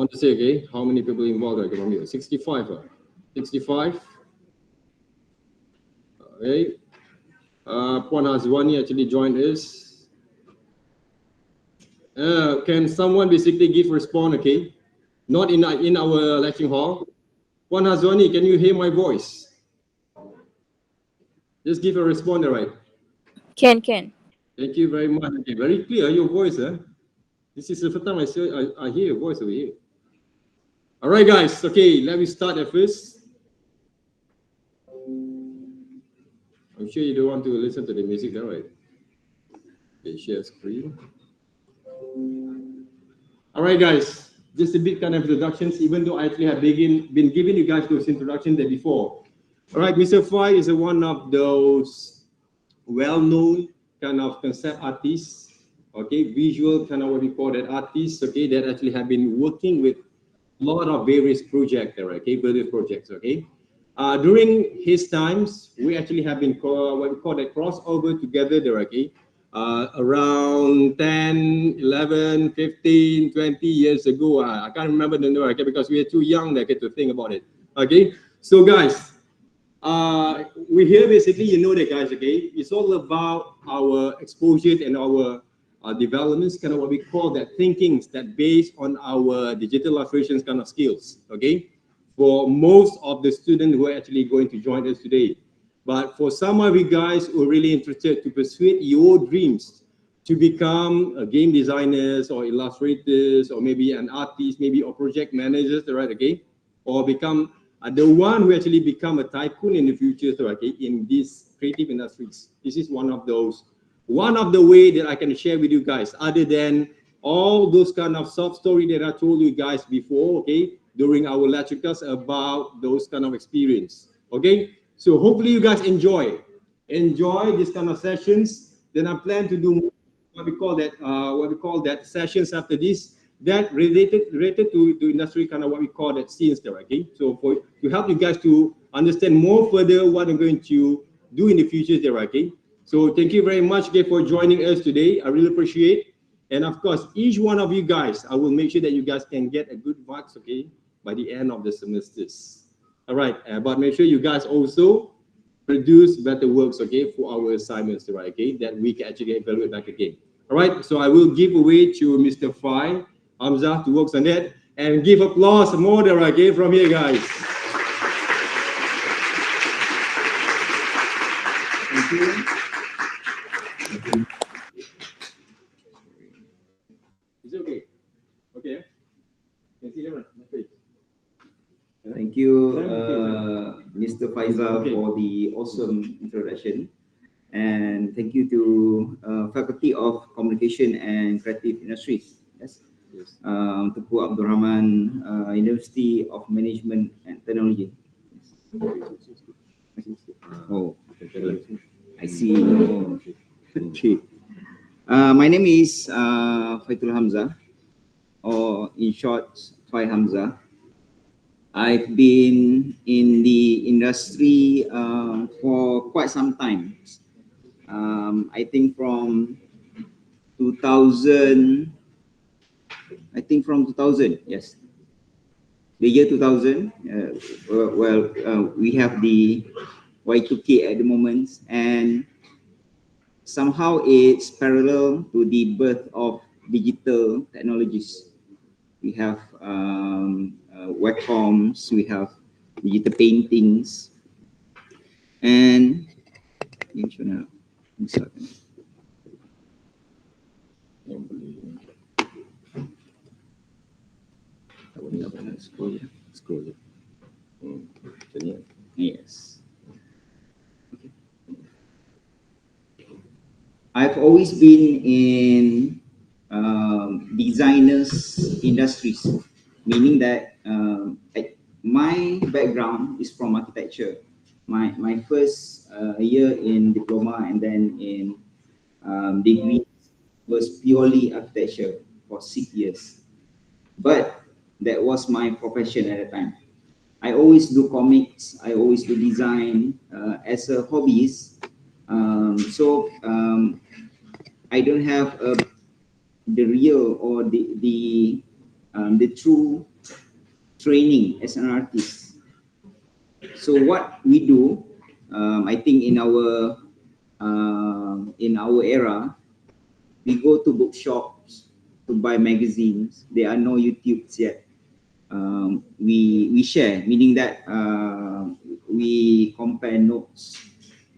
want to say, okay, how many people involved? 65. 65. Okay. Puan Hazwani actually joined us. Can someone basically give response? Okay, not in our lecture hall. Puan Hazwani, can you hear my voice? Just give a response, right? Can. Thank you very much. Okay, very clear your voice, huh? This is the first time I hear your voice over here. All right, guys. Okay, let me start at first. I'm sure you don't want to listen to the music, right? Okay, share screen. All right, guys. Just a bit kind of introductions, even though I actually have been giving you guys those introductions there before. All right, Mr. Fai is one of those well-known kind of concept artists, okay, visual kind of what we call that artists, okay, that actually have been working with a lot of various projects there, okay, various projects, okay. During his times, we actually have been what we call that crossover together there, okay, around 10, 11, 15, 20 years ago. I can't remember the number, okay, because we are too young okay, to think about it, okay. So guys, we here basically, you know that guys, okay, it's all about our exposure and our developments, kind of what we call that thinkings that based on our digital illustrations kind of skills, okay, for most of the students who are actually going to join us today. But for some of you guys who are really interested to pursue your dreams to become game designers or illustrators or maybe an artist, maybe or project managers, right, okay, or become the one who actually become a tycoon in the future, okay, in these creative industries. This is one of the way that I can share with you guys, other than all those kind of soft story that I told you guys before, okay, during our lectures about those kind of experience, okay. So hopefully you guys enjoy this kind of sessions. Then I plan to do what we call that sessions after this that related to industry kind of what we call that scenes there, okay. So to help you guys to understand more further what I'm going to do in the future there, okay. So thank you very much again for joining us today. I really appreciate. And of course, each one of you guys, I will make sure that you guys can get a good marks, okay, by the end of the semesters. All right, but make sure you guys also produce better works, okay, for our assignments, right, okay, that we can actually evaluate back again. All right, so I will give away to Mr. Fai, HAMZAH, to work on that, and give applause more there, okay, from here, guys. Thank you. Is it okay? Okay. Can see them? Okay. Thank you, Mr. Faisal, for the awesome introduction. And thank you to Faculty of Communication and Creative Industries. Yes. Tuku Abdul Rahman, University of Management and Technology. Oh, I see. Oh. My name is Faitul Hamzah, or in short, Fai Hamzah. I've been in the industry for quite some time. I think from 2000. Yes, the year 2000. We have the Y2K at the moment, and somehow it's parallel to the birth of digital technologies. We have webcoms, we have digital paintings, and yes. Okay. I've always been in designers industries, meaning that my background is from architecture. My first year in diploma and then in degree was purely architecture for 6 years. But that was my profession at the time. I always do comics, I always do design as a hobbyist. I don't have the real or the true training as an artist. So what we do, I think in our era, we go to bookshops to buy magazines. There are no YouTubes yet. We share, meaning that we compare notes.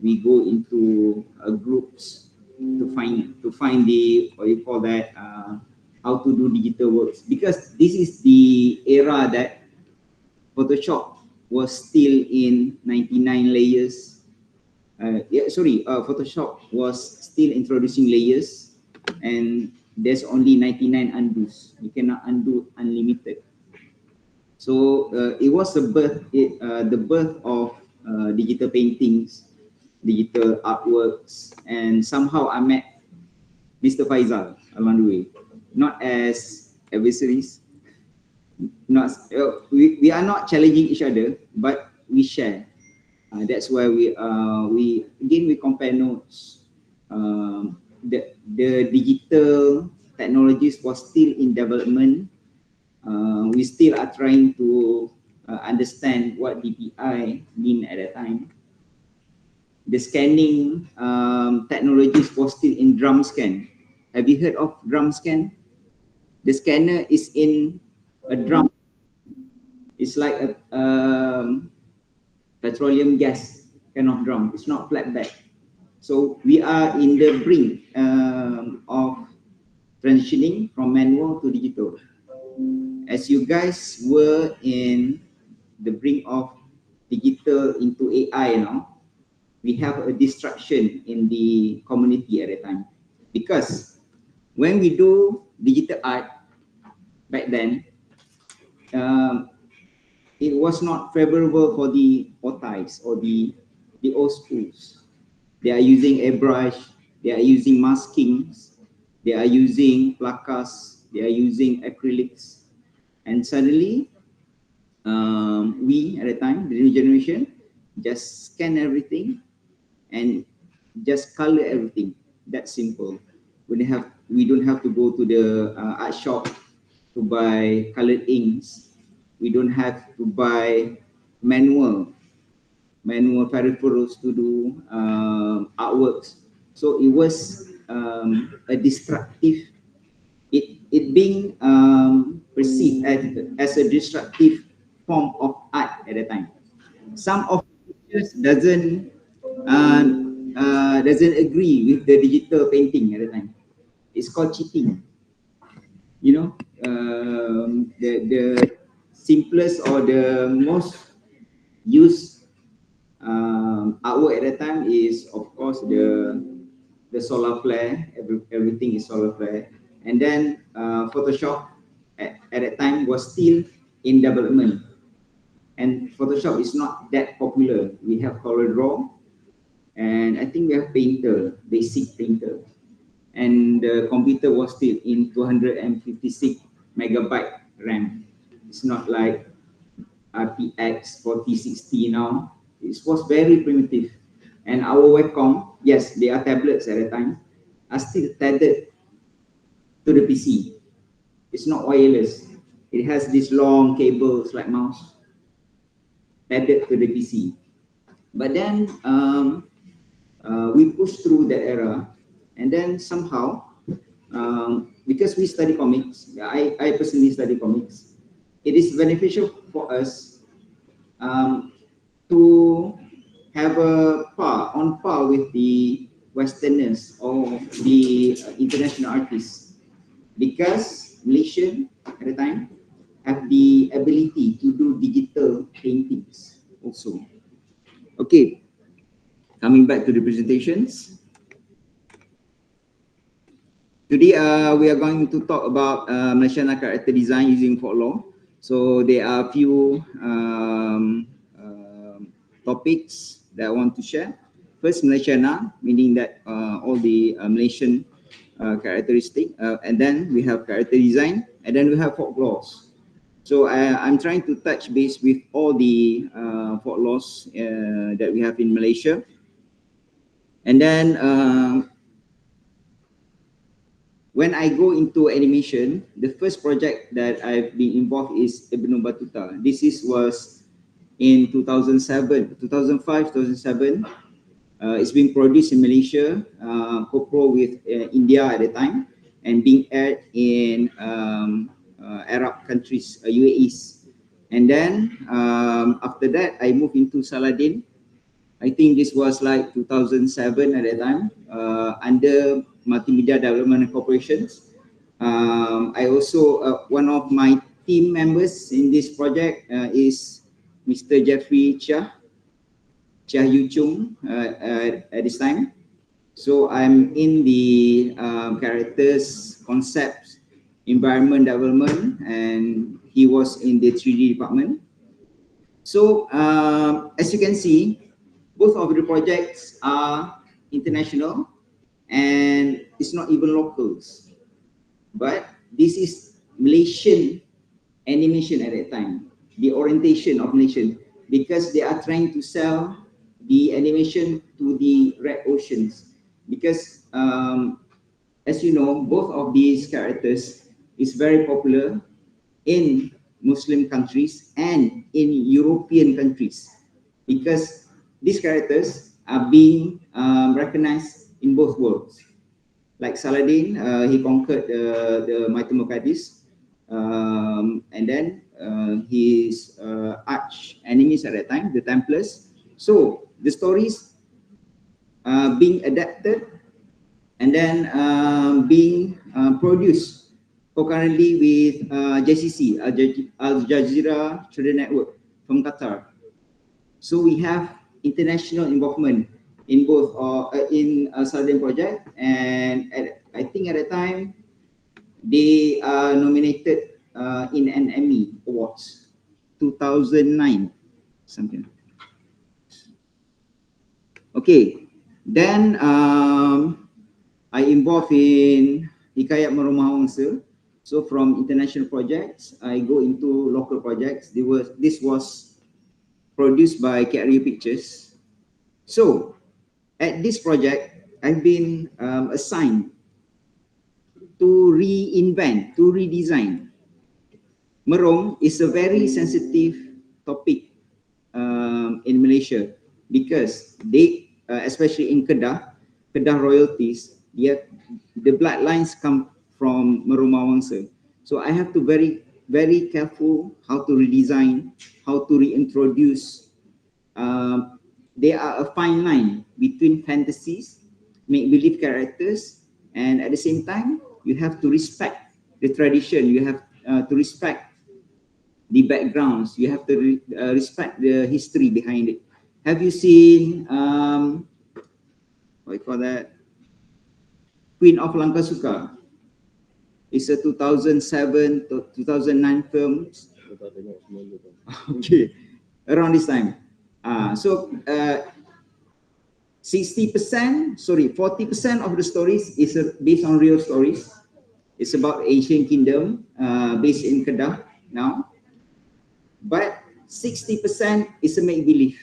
We go into groups to find the, what you call that, how to do digital works, because this is the era that Photoshop was still in 99 layers. Photoshop was still introducing layers, and there's only 99 undos. You cannot undo unlimited. So it was the birth of digital paintings, digital artworks, and somehow I met Mr. Faisal along the way, not as adversaries. We are not challenging each other, but we share. That's why we compare notes. The digital technologies was still in development. We still are trying to understand what DPI mean at that time. The scanning technologies was still in drum scan. Have you heard of drum scan? The scanner is in a drum. It's like a petroleum gas kind of drum. It's not flatbed. So we are in the brink of transitioning from manual to digital. As you guys were in the brink of digital into AI now, we have a distraction in the community at the time. Because when we do digital art back then, it was not favorable for the otais or the old schools. They are using airbrush, they are using maskings, they are using placas, they are using acrylics. And suddenly, we at the time, the new generation, just scan everything and just color everything. That's simple. We don't have to go to the art shop to buy colored inks. We don't have to buy manual peripherals to do artworks. So it was a destructive. It being perceived as a destructive form of art at the time. Some of it doesn't agree with the digital painting at the time. It's called cheating. You know, the simplest or the most used artwork at the time is, of course, the solar flare. Everything is solar flare. And then Photoshop at that time was still in development. And Photoshop is not that popular. We have CorelDRAW, and I think we have Painter, basic Painter. And the computer was still in 256 megabyte RAM. It's not like RTX 4060 now. It was very primitive. And our webcam, yes, they are tablets at the time, are still tethered to the PC. It's not wireless. It has these long cables like mouse tethered to the PC. But then we pushed through that era, and then somehow, because we study comics, I personally study comics, it is beneficial for us to have on par with the Westerners or the international artists, because Malaysian at the time have the ability to do digital paintings also. Okay, coming back to the presentations. Today we are going to talk about Malaysian character design using folklore. So there are a few topics that I want to share. First, Malaysiana, meaning that all the Malaysian characteristic, and then we have character design, and then we have folklores. So I'm trying to touch base with all the folklores that we have in Malaysia. And then when I go into animation, the first project that I've been involved is Ibnu Battuta. Was in 2007, 2005, 2007. It's being produced in Malaysia, co-pro with India at the time, and being aired in Arab countries, UAEs. And then after that, I moved into Saladin. I think this was like 2007 at that time, under Multimedia Development Corporations. I also, one of my team members in this project is Mr. Jeffrey Chia Yu Chung at this time. So I'm in the characters, concepts, environment development, and he was in the 3D department. So as you can see, both of the projects are international and it's not even locals. But this is Malaysian animation at that time, the orientation of nation, because they are trying to sell the animation to the Red Oceans. Because as you know, both of these characters is very popular in Muslim countries and in European countries, because these characters are being recognized in both worlds. Like Saladin, he conquered the Mighty Muqaddis, and then his arch enemies at that time, the Templars. So the stories being adapted and then being produced concurrently with JCC, Al Jazeera Children Network from Qatar. So we have international involvement in both in Saladin project, and I think at the time they are nominated in an Emmy Awards, 2009, something. Okay, then I involved in Hikayat Merumah Wangsa. So from international projects, I go into local projects. This was produced by KRU Pictures. So at this project, I've been assigned to reinvent, to redesign. Merung is a very sensitive topic in Malaysia, because they, especially in Kedah royalties, the bloodlines come from Merumah Wangsa. So I have to very careful how to redesign, how to reintroduce. There are a fine line between fantasies, make-believe characters, and at the same time, you have to respect the tradition. You have to respect the backgrounds. You have to respect the history behind it. Have you seen what you call that? Queen of Lankasuka. It's a 2007 to 2009 film. Okay, around this time. So 40% of the stories is based on real stories. It's about Asian kingdom based in Kedah now. But 60% is a make-believe.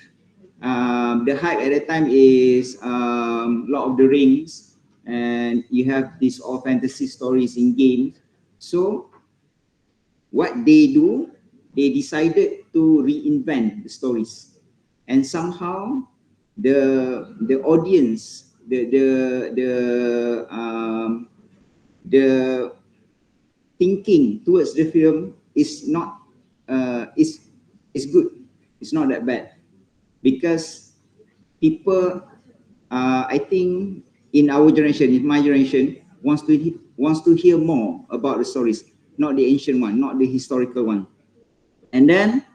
The hype at that time is Lord of the Rings, and you have these all fantasy stories in games. So what they do, they decided to reinvent the stories, and somehow the audience, the thinking towards the film is not is good. It's not that bad, because people, I think in our generation, in my generation, wants to hear more about the stories, not the ancient one, not the historical one. And then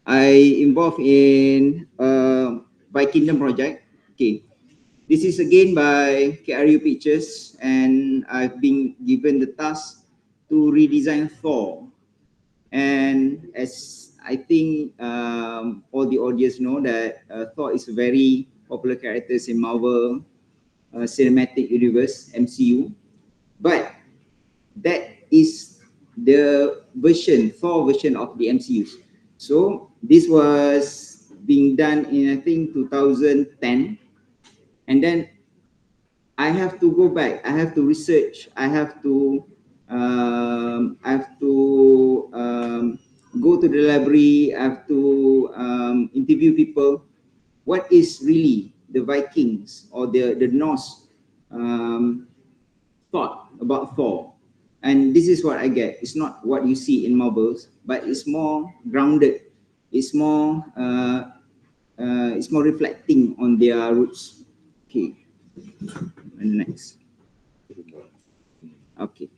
I involved in by Kingdom project. Okay, this is again by KRU Pictures, and I've been given the task to redesign Thor. And as I think all the audience know that Thor is a very popular character in Marvel Cinematic Universe, MCU. But that is the version, Thor version of the MCU. So this was being done in, I think, 2010. And then I have to go back. I have to research. I have to go to the library. I have to interview people. What is really the Vikings or the Norse thought about Thor? And this is what I get. It's not what you see in marbles, but it's more grounded. It's more reflecting on their roots. Okay, and next. Okay,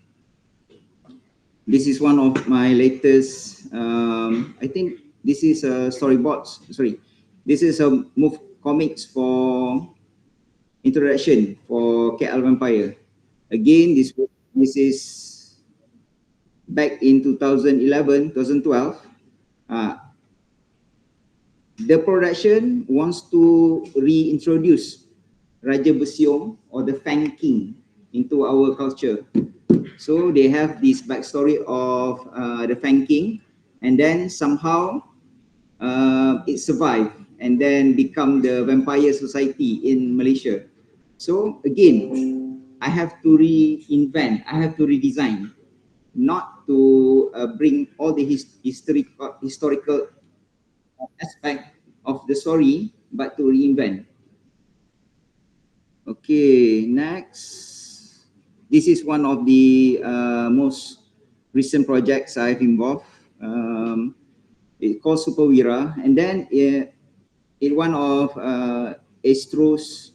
this is one of my latest. I think this is a storyboards. Sorry, this is a move comics for introduction for KL Vampire. Again, this is back in 2011, 2012. The production wants to reintroduce Raja Besiong or the Fang King into our culture. So they have this backstory of the Fang King, and then somehow it survived and then become the vampire society in Malaysia. So again, I have to reinvent, I have to redesign, not to bring all the historical aspect of the story, but to reinvent. Okay, next. This is one of the most recent projects I've involved. It's called Superwira, and then in one of Astro's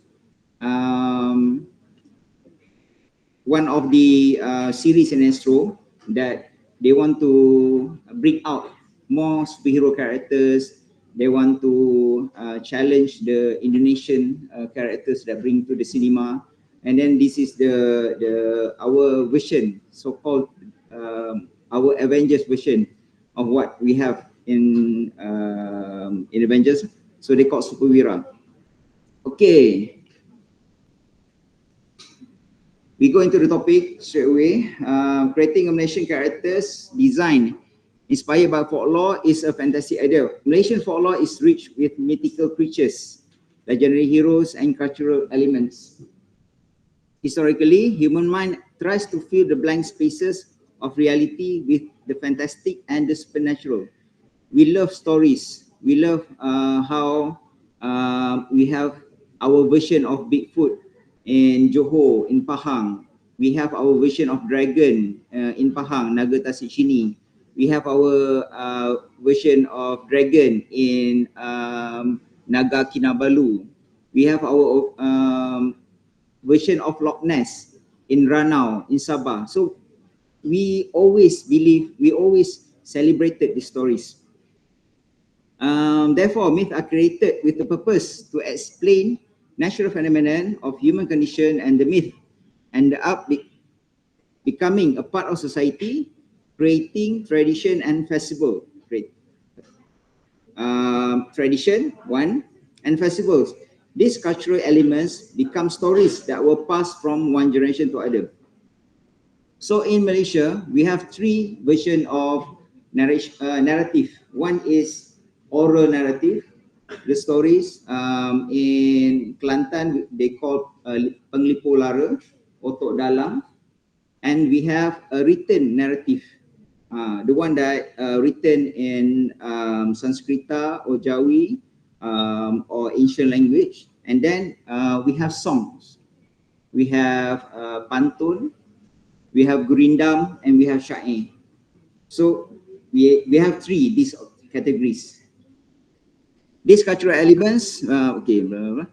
one of the series in Astro that they want to bring out more superhero characters. They want to challenge the Indonesian characters that bring to the cinema. And then this is our version, so-called our Avengers version of what we have in Avengers. So they call Superwira. Okay. We go into the topic straight away. Creating a Malaysian characters design inspired by folklore is a fantastic idea. Malaysian folklore is rich with mythical creatures, legendary heroes, and cultural elements. Historically, human mind tries to fill the blank spaces of reality with the fantastic and the supernatural. We love stories. We love how we have our version of Bigfoot in Johor, in Pahang. We have our version of dragon in Pahang, Naga Tasik Chini. We have our version of dragon in Naga Kinabalu. We have our version of Loch Ness in Ranau, in Sabah. So we always believe, we always celebrated these stories. Therefore, myths are created with the purpose to explain natural phenomenon of human condition, and the myth and the up becoming a part of society, creating tradition and festival. Tradition, one, and festivals. These cultural elements become stories that were passed from one generation to other. So in Malaysia, we have three versions of narrative. One is oral narrative. The stories in Kelantan, they call Penglipo Lara, Otok Dalam. And we have a written narrative. The one that written in Sanskrita or Jawi or ancient language. And then we have songs. We have pantun, we have gurindam, and we have syair. So we have three these categories. These cultural elements, the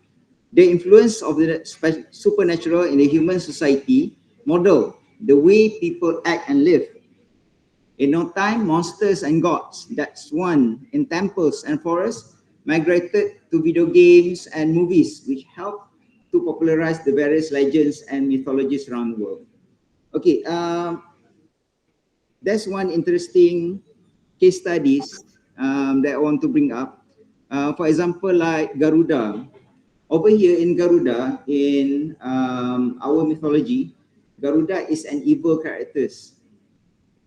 influence of the supernatural in the human society model the way people act and live. In no time, monsters and gods that swan in temples and forests migrated to video games and movies, which helped to popularize the various legends and mythologies around the world. Okay, that's one interesting case studies that I want to bring up. For example, like Garuda. Over here in Garuda, in our mythology, Garuda is an evil character.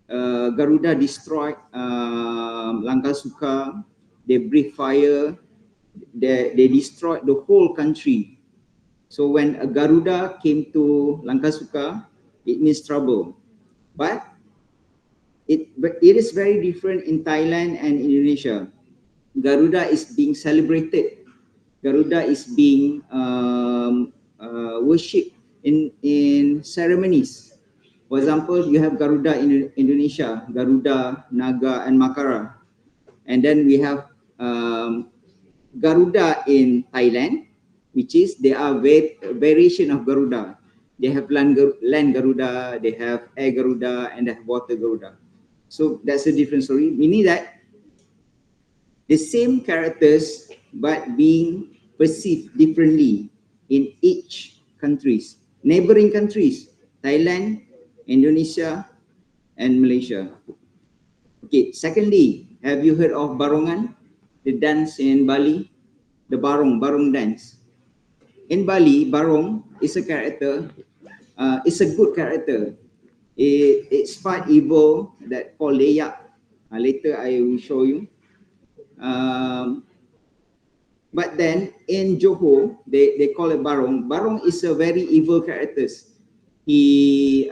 Garuda destroyed Langkasuka. They breathe fire. They destroyed the whole country. So when a Garuda came to Langkasuka, it means trouble. But it is very different in Thailand and Indonesia. Garuda is being celebrated. Garuda is being worshipped in ceremonies. For example, you have Garuda in Indonesia, Garuda, Naga, and Makara. And then we have Garuda in Thailand, which is there are variation of Garuda. They have land Garuda, they have air Garuda, and they have water Garuda. So that's a different story, meaning that the same characters but being perceived differently in each countries, neighboring countries, Thailand, Indonesia, and Malaysia. Okay, secondly, have you heard of Barongan, the dance in Bali? The Barong dance. In Bali, Barong is a character, it's a good character. It's part evil that called Leyak. Later I will show you. But then in Johor, they call it Barong. Barong is a very evil character. He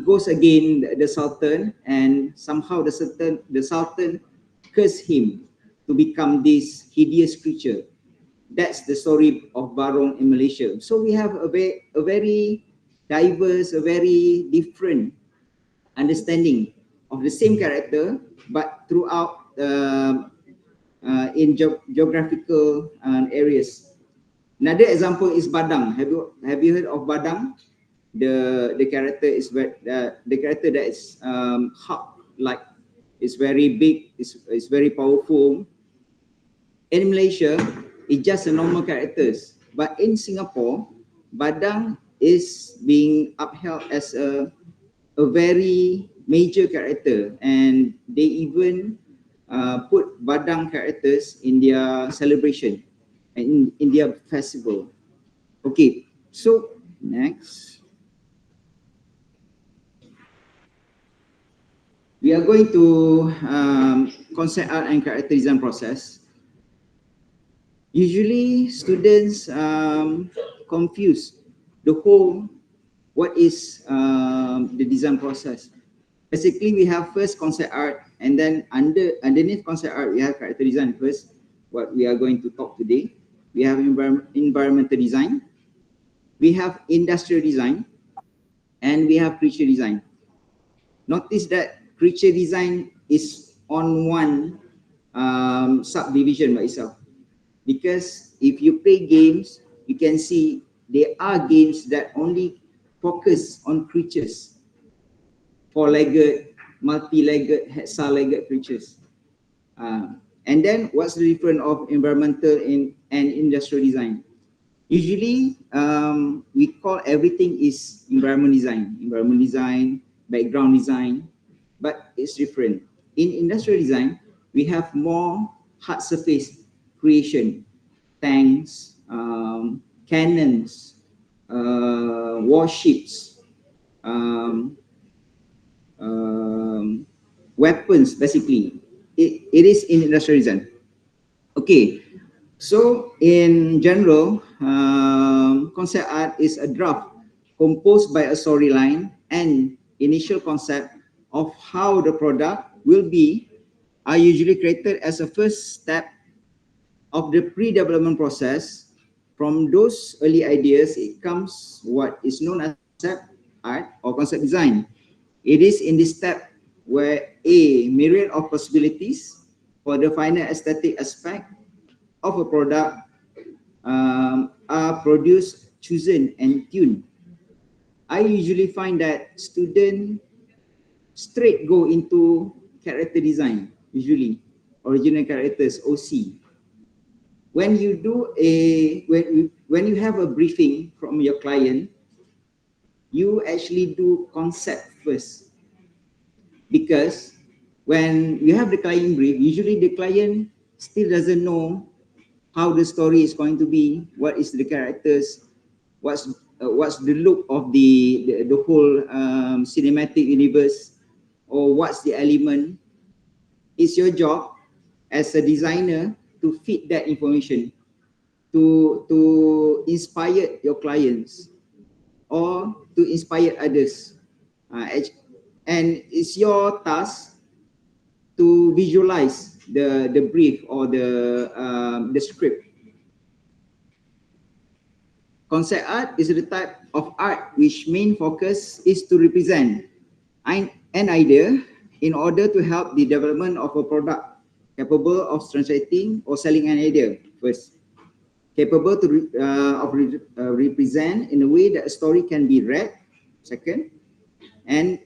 goes against the Sultan, and somehow the Sultan cursed him to become this hideous creature. That's the story of Barong in Malaysia. So we have a very diverse, a very different understanding of the same character, but throughout in geographical areas. Another example is Badang. Have you heard of Badang? The character is the character that is hawk like. It's very big. It's very powerful. In Malaysia, it's just a normal characters. But in Singapore, Badang is being upheld as a very major character, and they even put Badang characters in their celebration and in their festival. Okay, so next. We are going to concept art and character design process. Usually students confuse the whole, what is the design process. Basically, we have first concept art, and then underneath concept art, we have character design first, what we are going to talk today. We have environmental design, we have industrial design, and we have creature design. Notice that creature design is on one subdivision by itself. Because if you play games, you can see there are games that only focus on creatures. Four-legged, multi-legged, hexalegged creatures. And then what's the difference of environmental and industrial design? Usually, we call everything is environment design, background design, but it's different. In industrial design, we have more hard surface creation, tanks, cannons, warships, weapons, basically. It is in industrial design. Okay, so in general, concept art is a draft composed by a storyline and initial concept of how the product will be are usually created as a first step of the pre-development process. From those early ideas, it comes what is known as concept art or concept design. It is in this step where a myriad of possibilities for the final aesthetic aspect of a product are produced, chosen, and tuned. I usually find that students straight go into character design, usually original characters, OC. When you do when you have a briefing from your client, you actually do concept first, because when you have the client brief, usually the client still doesn't know how the story is going to be, what is the characters, what's the look of the whole cinematic universe, or what's the element. It's your job as a designer to feed that information. to inspire your clients or to inspire others. And it's your task to visualize the brief or the script. Concept art is the type of art which main focus is to represent an idea in order to help the development of a product capable of translating or selling an idea first. Capable to represent in a way that a story can be read second, and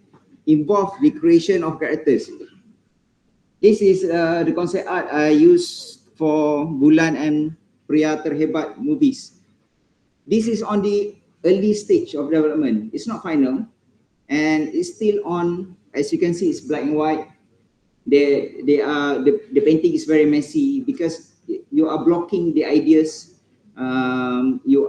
involve the creation of characters. This is the concept art I use for Bulan and Pria Terhebat movies. This is on the early stage of development. It's not final, and it's still on. As you can see, it's black and white. The painting is very messy because you are blocking the ideas. You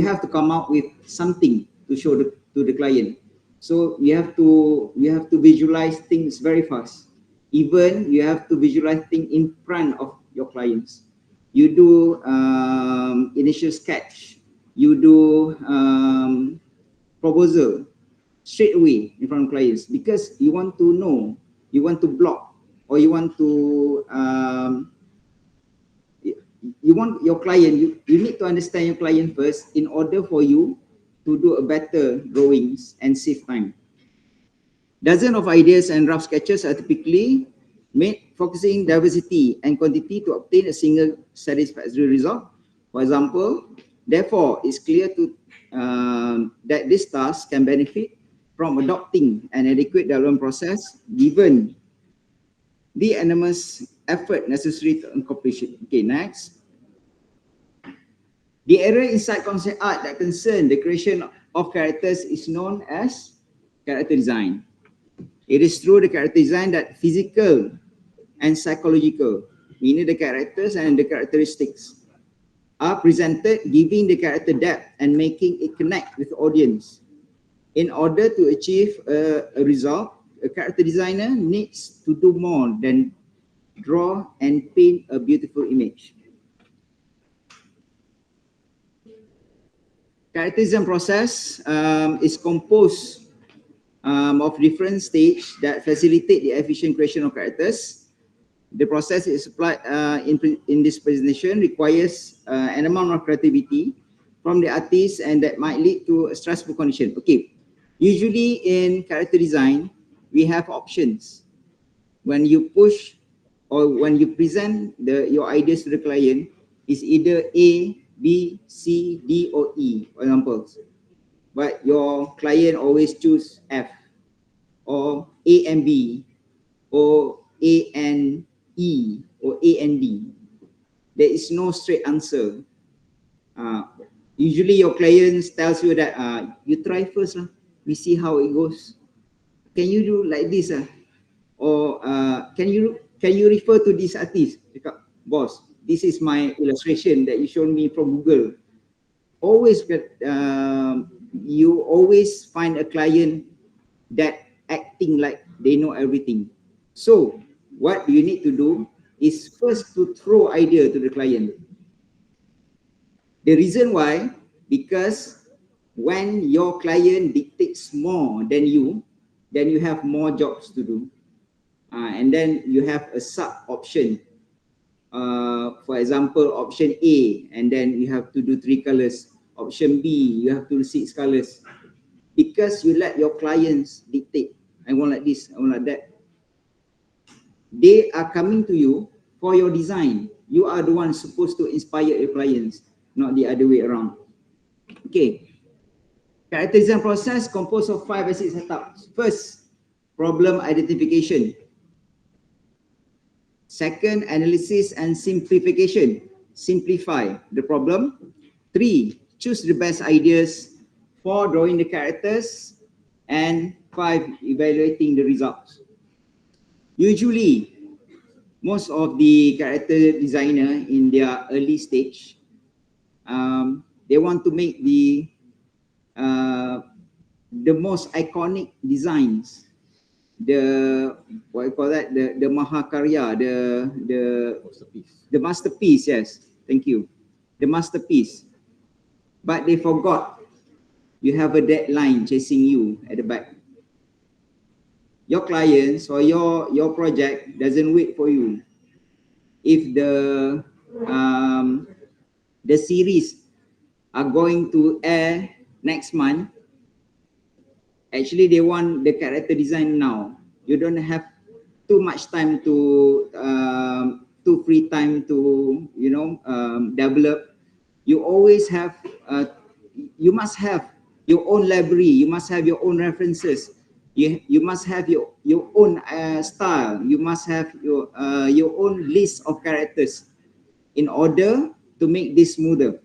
have to come up with something to show to the client. So you have to visualize things very fast. Even you have to visualize things in front of your clients. You do initial sketch. You do proposal straight away in front of clients because you want to know, you want to block, or you want to you want your client, you need to understand your client first in order for you to do a better drawings and save time. Dozens of ideas and rough sketches are typically made focusing diversity and quantity to obtain a single satisfactory result. For example, therefore, it's clear to that this task can benefit from adopting an adequate development process given the enormous effort necessary to accomplish it. Okay, next. The area inside concept art that concerns the creation of characters is known as character design. It is through the character design that physical and psychological, meaning the characters and the characteristics, are presented, giving the character depth and making it connect with the audience. In order to achieve a result, a character designer needs to do more than draw and paint a beautiful image. Character design process is composed of different stages that facilitate the efficient creation of characters. The process is applied in this presentation requires an amount of creativity from the artist, and that might lead to a stressful condition. Okay, usually in character design, we have options. When you push or when you present your ideas to the client, it's either A, B, C, D, or E, for example. But your client always choose F, or A and B, or A and E, or A and D. There is no straight answer. Usually your client tells you that you try first, we see how it goes. Can you do like this? Or can you refer to this artist? Boss, this is my illustration that you showed me from Google. Always you always find a client that acting like they know everything. So what you need to do is first to throw idea to the client. The reason why, because when your client dictates more than you have more jobs to do. And then you have a sub option. For example, option A, and then you have to do 3 colors. Option B, you have to do 6 colors. Because you let your clients dictate. I want like this, I want like that. They are coming to you for your design. You are the one supposed to inspire your clients, not the other way around. Okay. Character design process composed of 5 basic setups. First, problem identification. Second, analysis and simplification. Simplify the problem. 3, choose the best ideas. 4, drawing the characters. And 5, evaluating the results. Usually, most of the character designer in their early stage, they want to make the most iconic designs what you call that, the Mahakarya, Masterpiece. the masterpiece. Yes, thank you, the masterpiece. But they forgot you have a deadline chasing you at the back. Your clients or your project doesn't wait for you. If the series are going to air next month, actually they want the character design now. You don't have too much time to too free time to develop. You always have you must have your own library. You must have your own references. You must have your own style. You must have your own list of characters in order to make this smoother.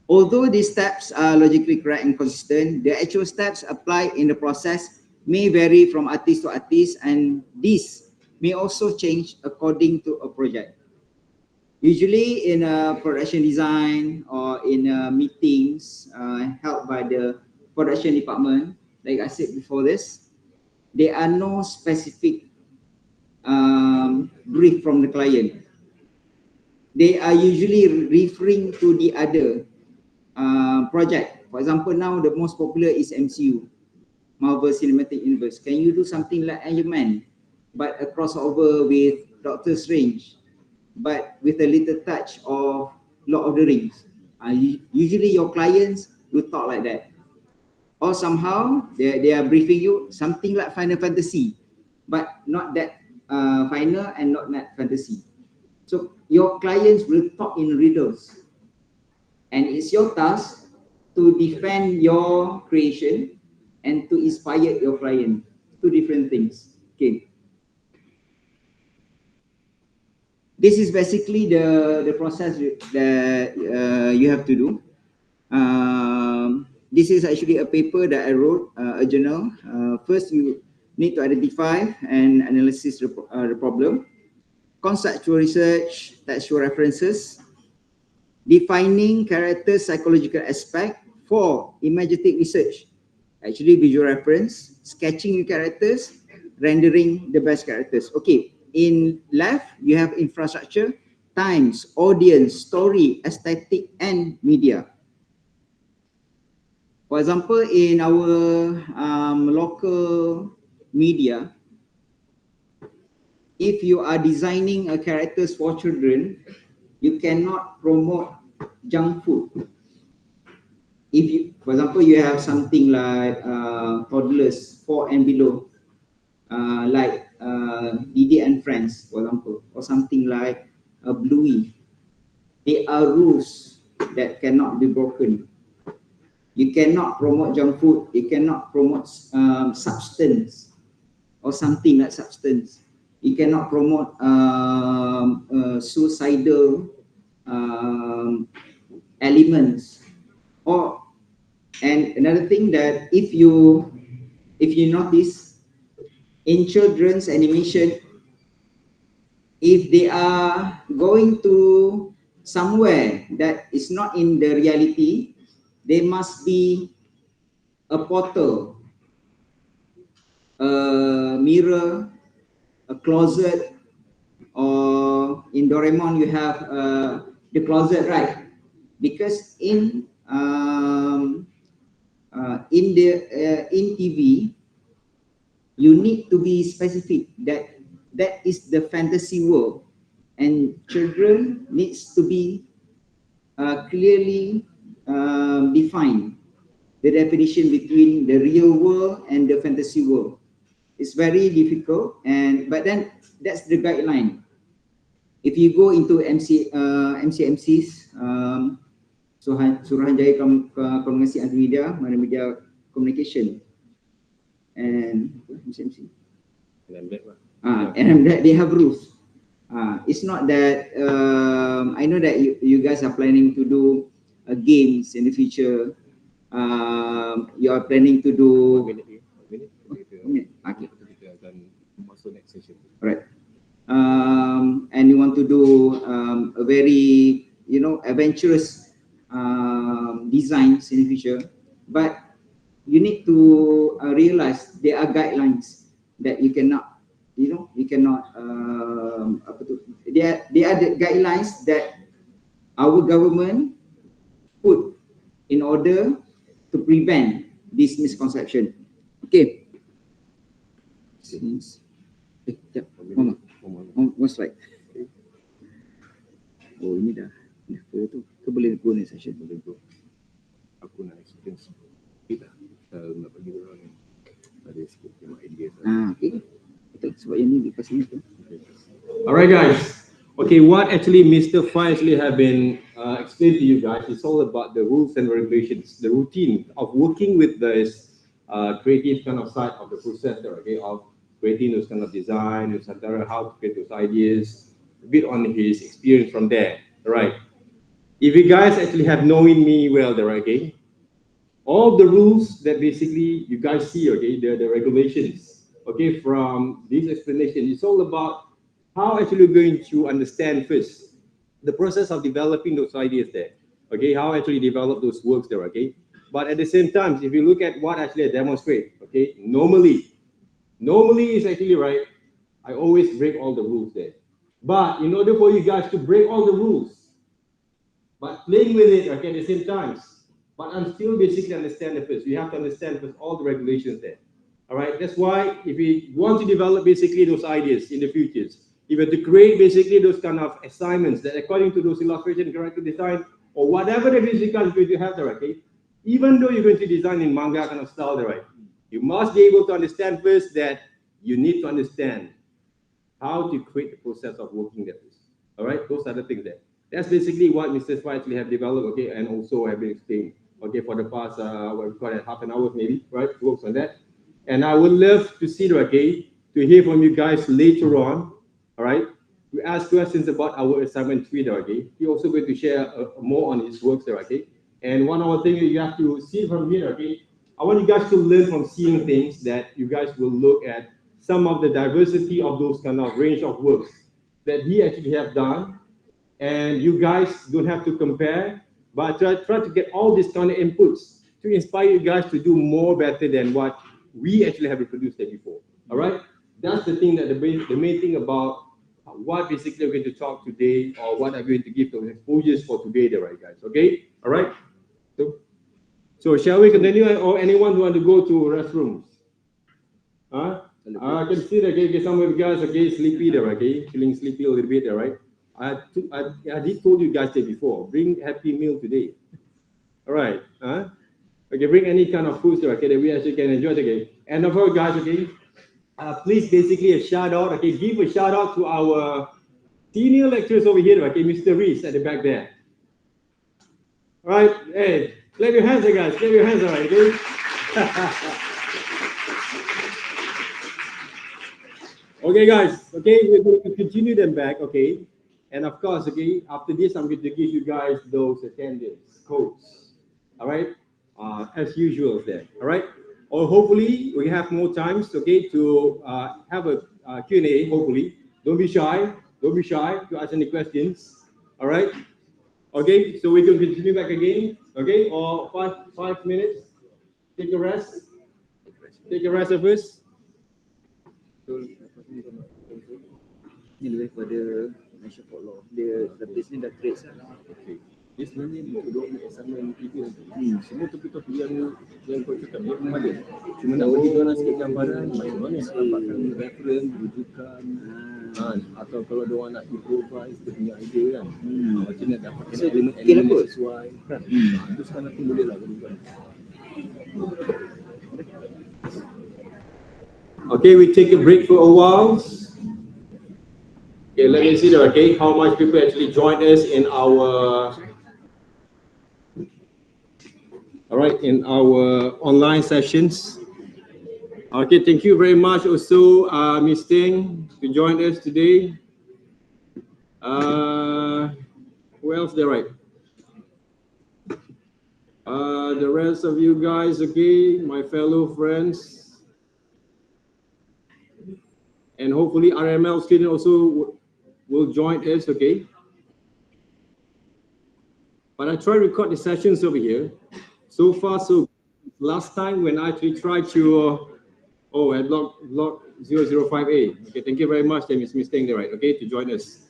Although these steps are logically correct and consistent, the actual steps applied in the process may vary from artist to artist, and this may also change according to a project. Usually in a production design or in meetings held by the production department, like I said before this, there are no specific brief from the client. They are usually referring to the other project. For example, now the most popular is MCU, Marvel Cinematic Universe. Can you do something like Iron Man, but a crossover with Doctor Strange, but with a little touch of Lord of the Rings? Usually your clients will talk like that. Or somehow they are briefing you something like Final Fantasy, but not that final and not that fantasy. So your clients will talk in riddles, and it's your task to defend your creation and to inspire your client. Two different things. Okay. This is basically the process that you have to do. This is actually a paper that I wrote, a journal. First, you need to identify and analyze the problem, conceptual research, textual references, defining character psychological aspect for imaginative research, actually visual reference, sketching your characters, rendering the best characters. Okay, in left, you have infrastructure, times, audience, story, aesthetic, and media. For example, in our local media, if you are designing a characters for children, you cannot promote junk food. If you, for example, you have something like toddlers 4 and below, like Didi and Friends, for example, or something like Bluey, there are rules that cannot be broken. You cannot promote junk food. You cannot promote substance or something like substance. You cannot promote suicidal elements. And another thing that if you notice in children's animation, if they are going to somewhere that is not in the reality, there must be a portal, a mirror, a closet, or in Doraemon you have the closet, right? Because in TV, you need to be specific that that is the fantasy world, and children needs to be clearly defined the definition between the real world and the fantasy world. It's very difficult, but then that's the guideline. If you go into MCMCs, Suruhanjaya Komunikasi Antarmedia, Media Communication, and MCMC. And they have rules. It's not that I know that you guys are planning to do games in the future. You are planning to do. Okay. Right. And you want to do a very adventurous designs in the future, but you need to realize there are guidelines that you cannot, you cannot. There are the guidelines that our government put in order to prevent this misconception. Okay. One slide. Oh, ini dah tu. Kau boleh go ni session, boleh go. Aku nak explain kita nak bagi orang ada sikit idea. Okay. Sebab yang ni lepas ni tu. Alright guys. Okay, what actually Mr. Fai actually have been explained to you guys, it's all about the rules and regulations, the routine of working with this creative kind of side of the process there, okay, of creating those kind of design, etc., how to create those ideas, a bit on his experience from there, right? If you guys actually have knowing me well there, okay, all the rules that basically you guys see, okay, the regulations, okay, from this explanation, it's all about how actually we're going to understand first the process of developing those ideas there, okay, how actually develop those works there, okay. But at the same time, if you look at what actually I demonstrate, okay, normally is actually right, I always break all the rules there. But in order for you guys to break all the rules, but playing with it, okay, at the same time, but I'm still basically understand the first. You have to understand first all the regulations there. All right, that's why if we want to develop basically those ideas in the futures, if you have to create basically those kind of assignments that according to those illustration, character design, or whatever the physical is going to have there, okay, even though you're going to design in manga kind of style there, right, you must be able to understand first that you need to understand how to create the process of working that. All right, those are the things there. That's basically what Mr. Swai actually have developed, okay, and also have been explained, okay, for the past, what we call it, half an hour maybe, right, works on that. And I would love to see, okay, to hear from you guys later on, all right, to ask questions about our assignment 3 there, okay. He's also going to share more on his works there, okay. And one other thing you have to see from here, okay, I want you guys to learn from seeing things that you guys will look at some of the diversity of those kind of range of works that he actually have done. And you guys don't have to compare, but try to get all these kind of inputs to inspire you guys to do more better than what we actually have reproduced there before. All right, that's the thing that the main thing about what basically we're going to talk today, or what I'm going to give those exposures for today, there, right, guys? Okay, all right. So shall we continue, or anyone who want to go to restrooms? I can see that, okay, some of you guys are okay, sleepy there, okay, feeling sleepy a little bit there, right? I did told you guys there before, bring happy meal today. All right, okay, bring any kind of food, okay, that we actually can enjoy, okay. And of course, guys, okay, please basically a shout out, okay, give a shout out to our senior lecturers over here, okay, Mr. Reese at the back there. All right, hey, clap your hands, guys, clap your hands, all right, okay. Okay, guys, okay, we're going to continue them back, okay. And of course, okay, after this, I'm going to give you guys those attendance codes, all right, as usual there, all right. Or hopefully we have more times, okay, to have a Q&A, hopefully. Don't be shy to ask any questions, all right. Okay, so we can continue back again, okay, or 5 minutes, take a rest of us. Ni lebih pada Malaysia folklore. Dia habis ni dah trace lah. Okay. Dia sebenarnya dua assignment kita. Semua topik-topik yang kau cakap dia memang ada. Cuma nak bagi orang sikit gambaran macam mana dapatkan reference, rujukan, atau kalau dia orang nak improvise dia punya idea kan. Macam mana dapatkan elemen sesuai. Itu sekarang pun boleh lah bagi. Okay, we take a break for a while. Okay, let me see there, okay, how much people actually joined us in our, all right, in our online sessions. Okay, thank you very much also, Ms. Ting, to join us today. Who else there, right? The rest of you guys, okay, my fellow friends. And hopefully RML student also will join us, okay? But I try to record the sessions over here. So far, so last time when I actually tried to, I blocked 005A. Okay, thank you very much, Miss Teng, right? Okay, to join us.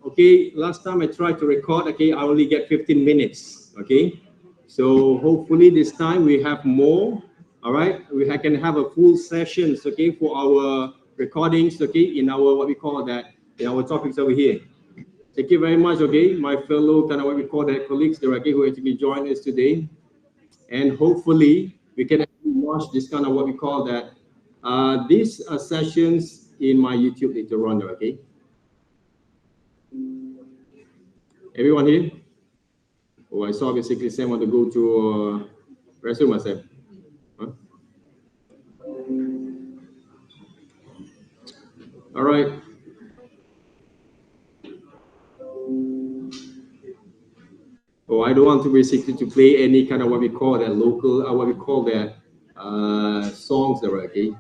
Okay, last time I tried to record, okay, I only get 15 minutes. Okay, so hopefully this time we have more. All right, I can have a full sessions, okay, for our recordings, okay, in our what we call that, in our topics over here. Thank you very much, okay, my fellow kind of what we call that colleagues, okay, who actually joined us today, and hopefully we can launch this kind of what we call that these sessions in my YouTube later on, okay. Everyone here? Oh, I saw basically Sam want to go to restroom, Sam. Huh? All right. Oh, I don't want to basically to play any kind of what we call that local, what we call that songs, okay?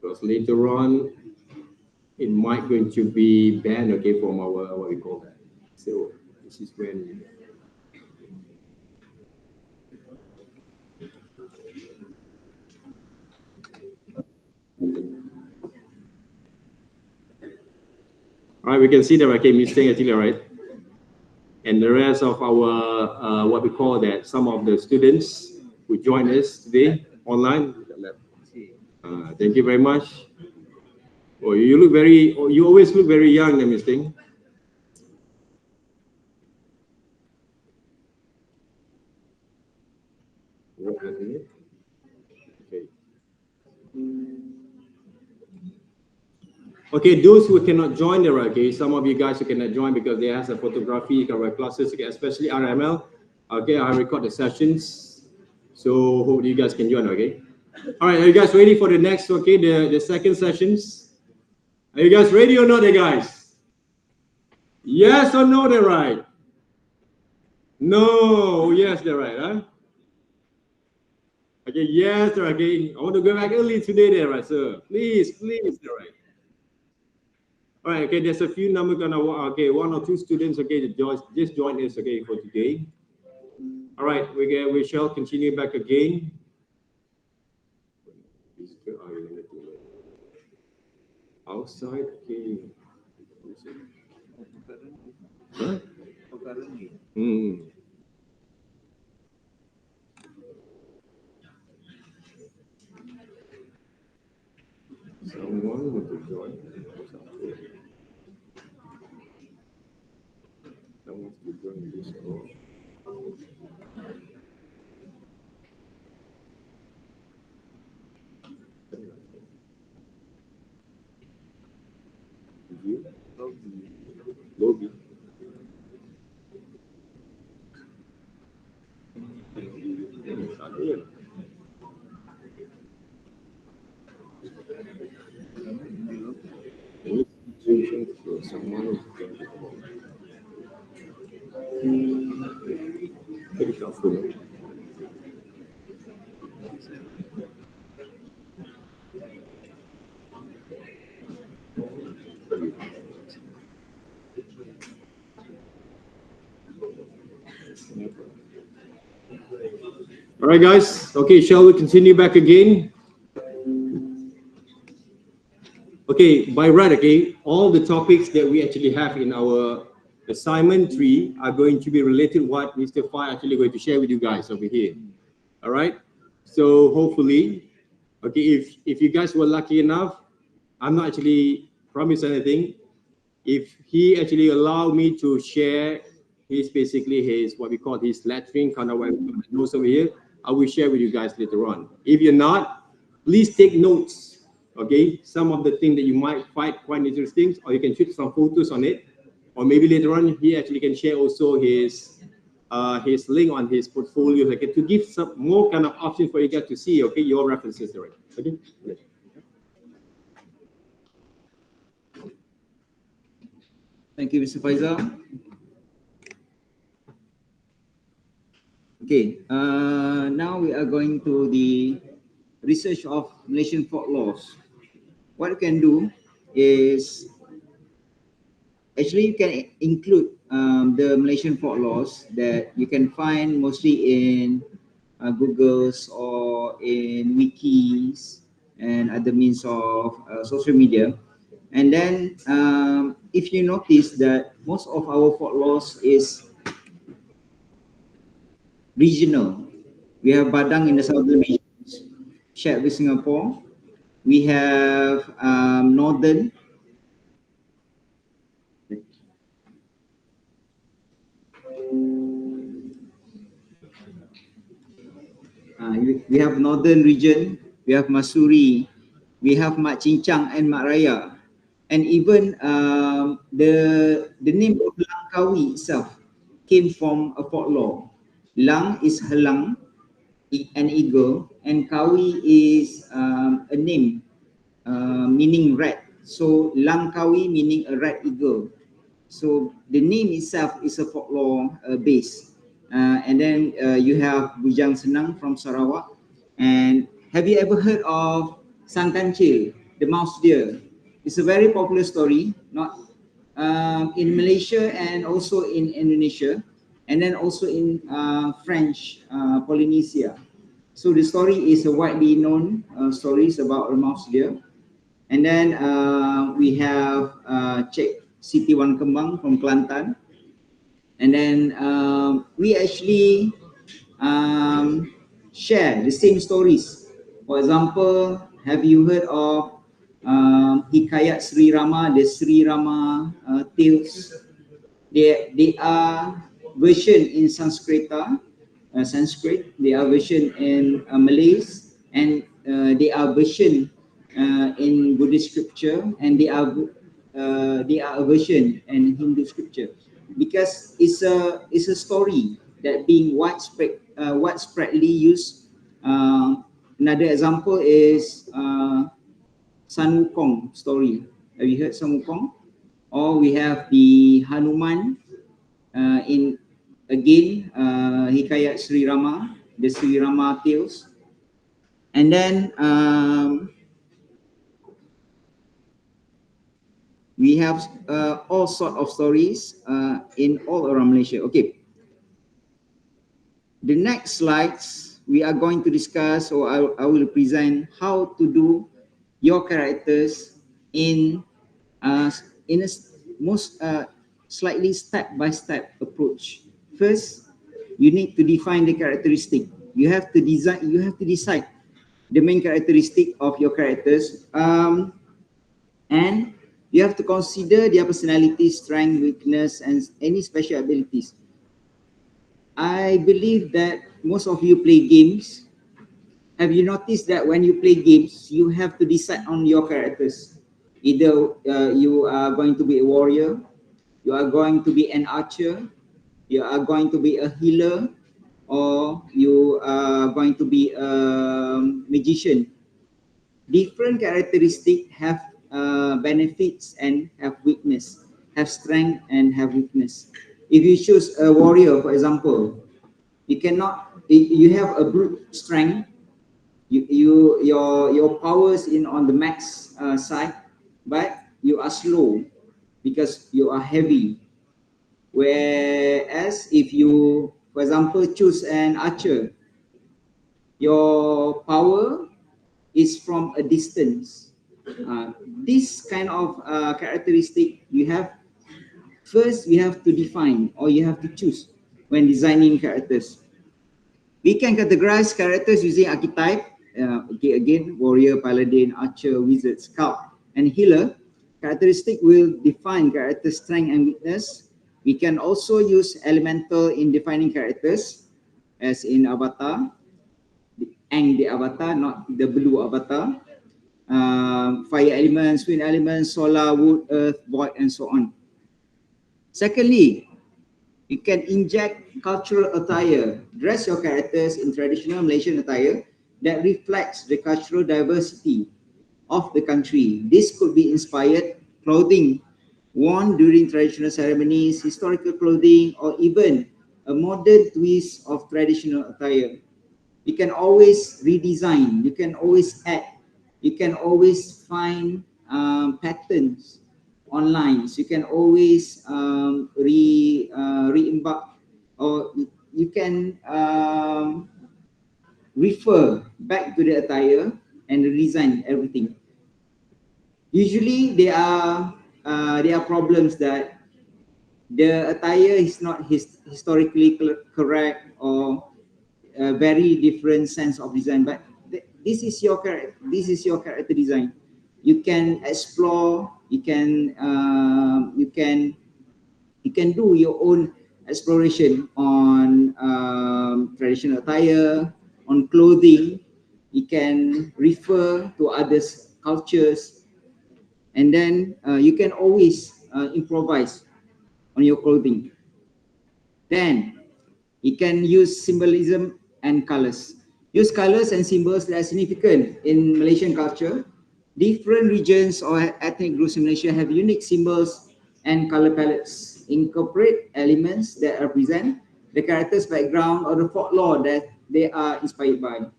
Because later on, it might going to be banned, okay, from our what we call that. So this is when. All right, we can see that, okay, Miss Teng actually, right? And the rest of our what we call that, some of the students who join us today online. Thank you very much. Oh, you look very. Oh, you always look very young, Miss Teng. Okay. Okay, those who cannot join the okay, some of you guys who cannot join because they have a photography classes, okay, especially RML. Okay, I record the sessions, so hope you guys can join. Okay. All right, are you guys ready for the next? Okay, the second sessions. Are you guys ready or not, guys? Yes or no? They're right. No. Yes, they're right. Huh? Okay. Yes, they're okay. I want to go back early today, there, right, sir? Please, they're right. All right, okay, there's a few number gonna okay, one or two students, okay, just join us, okay, for today. All right, we shall continue back again. Outside, okay. Huh? Someone want to join? Someone to join this call. Lobby. Someone very helpful. All right, guys. Okay, shall we continue back again? Okay, by right, okay, all the topics that we actually have in our assignment 3 are going to be related what Mr. Fai actually going to share with you guys over here. All right. So hopefully, okay, if you guys were lucky enough, I'm not actually promise anything. If he actually allow me to share his basically his what we call his lettering kind of notes over here, I will share with you guys later on. If you're not, please take notes. Okay, some of the things that you might find quite interesting, or you can shoot some photos on it, or maybe later on he actually can share also his link on his portfolio, okay, to give some more kind of options for you guys to see, okay, your references, right? Okay. Thank you, Mr. Faisal. Okay, now we are going to the research of Malaysian folklores. What you can do is actually you can include the Malaysian folklores that you can find mostly in Googles or in wikis and other means of social media. And then if you notice that most of our folklores is regional. We have Badang in the southern regions, shared with Singapore. We have northern. We have northern region. We have Masuri. We have Mak Cincang and Mak Raya. And even the name of Langkawi itself came from a folklore. Lang is Helang, an eagle, and Kawi is a name meaning red. So Langkawi meaning a red eagle. So the name itself is a folklore base. And then you have Bujang Senang from Sarawak. And have you ever heard of Sang Kancil, the mouse deer? It's a very popular story, not in Malaysia and also in Indonesia, and then also in French Polynesia. So the story is a widely known stories about a mouse deer. And then we have Cik Siti Wan Kembang from Kelantan. And then we actually share the same stories. For example, have you heard of Hikayat Sri Rama, the Sri Rama tales? They are version in Sanskrit. They are version in Malays, and they are version in Buddhist scripture, and they are a version in Hindu scripture, because it's a story that being widespreadly used. Another example is Sun Wukong story. Have you heard Sun Wukong? Or we have the Hanuman in again Hikayat Sri Rama, the Sri Rama tales. And then we have all sort of stories in all around Malaysia. Okay. The next slides, we are going to discuss, or I will present how to do your characters in a most slightly step-by-step approach. First, you need to define the characteristic. You have to decide the main characteristic of your characters, and you have to consider their personality, strength, weakness, and any special abilities. I believe that most of you play games. Have you noticed that when you play games, you have to decide on your characters? Either you are going to be a warrior, you are going to be an archer, you are going to be a healer, or you are going to be a magician. Different characteristics have benefits and have weakness, have strength and have weakness. If you choose a warrior, for example, you have a brute strength, your powers in on the max side, but you are slow because you are heavy. Whereas if you, for example, choose an archer, your power is from a distance. This kind of characteristic you have, first you have to define, or you have to choose when designing characters. We can categorize characters using archetype. Okay, again, warrior, paladin, archer, wizard, scout, and healer. Characteristic will define character strength and weakness. We can also use elemental in defining characters, as in Avatar, the Avatar, not the blue Avatar. Fire elements, wind elements, solar, wood, earth, void, and so on. Secondly, you can inject cultural attire. Dress your characters in traditional Malaysian attire that reflects the cultural diversity of the country. This could be inspired clothing worn during traditional ceremonies, historical clothing, or even a modern twist of traditional attire. You can always redesign, you can always add, you can always find patterns online. So you can always re-embark, or you can refer back to the attire and redesign everything. Usually there are problems that the attire is not historically correct, or a very different sense of design, but this is your character design. You can explore, you can do your own exploration on traditional attire, on clothing. You can refer to others' cultures, and then you can always improvise on your clothing. Then you can use symbolism and colors. Use colors and symbols that are significant in Malaysian culture. Different regions or ethnic groups in Malaysia have unique symbols and color palettes. Incorporate elements that represent the character's background or the folklore that they are inspired by.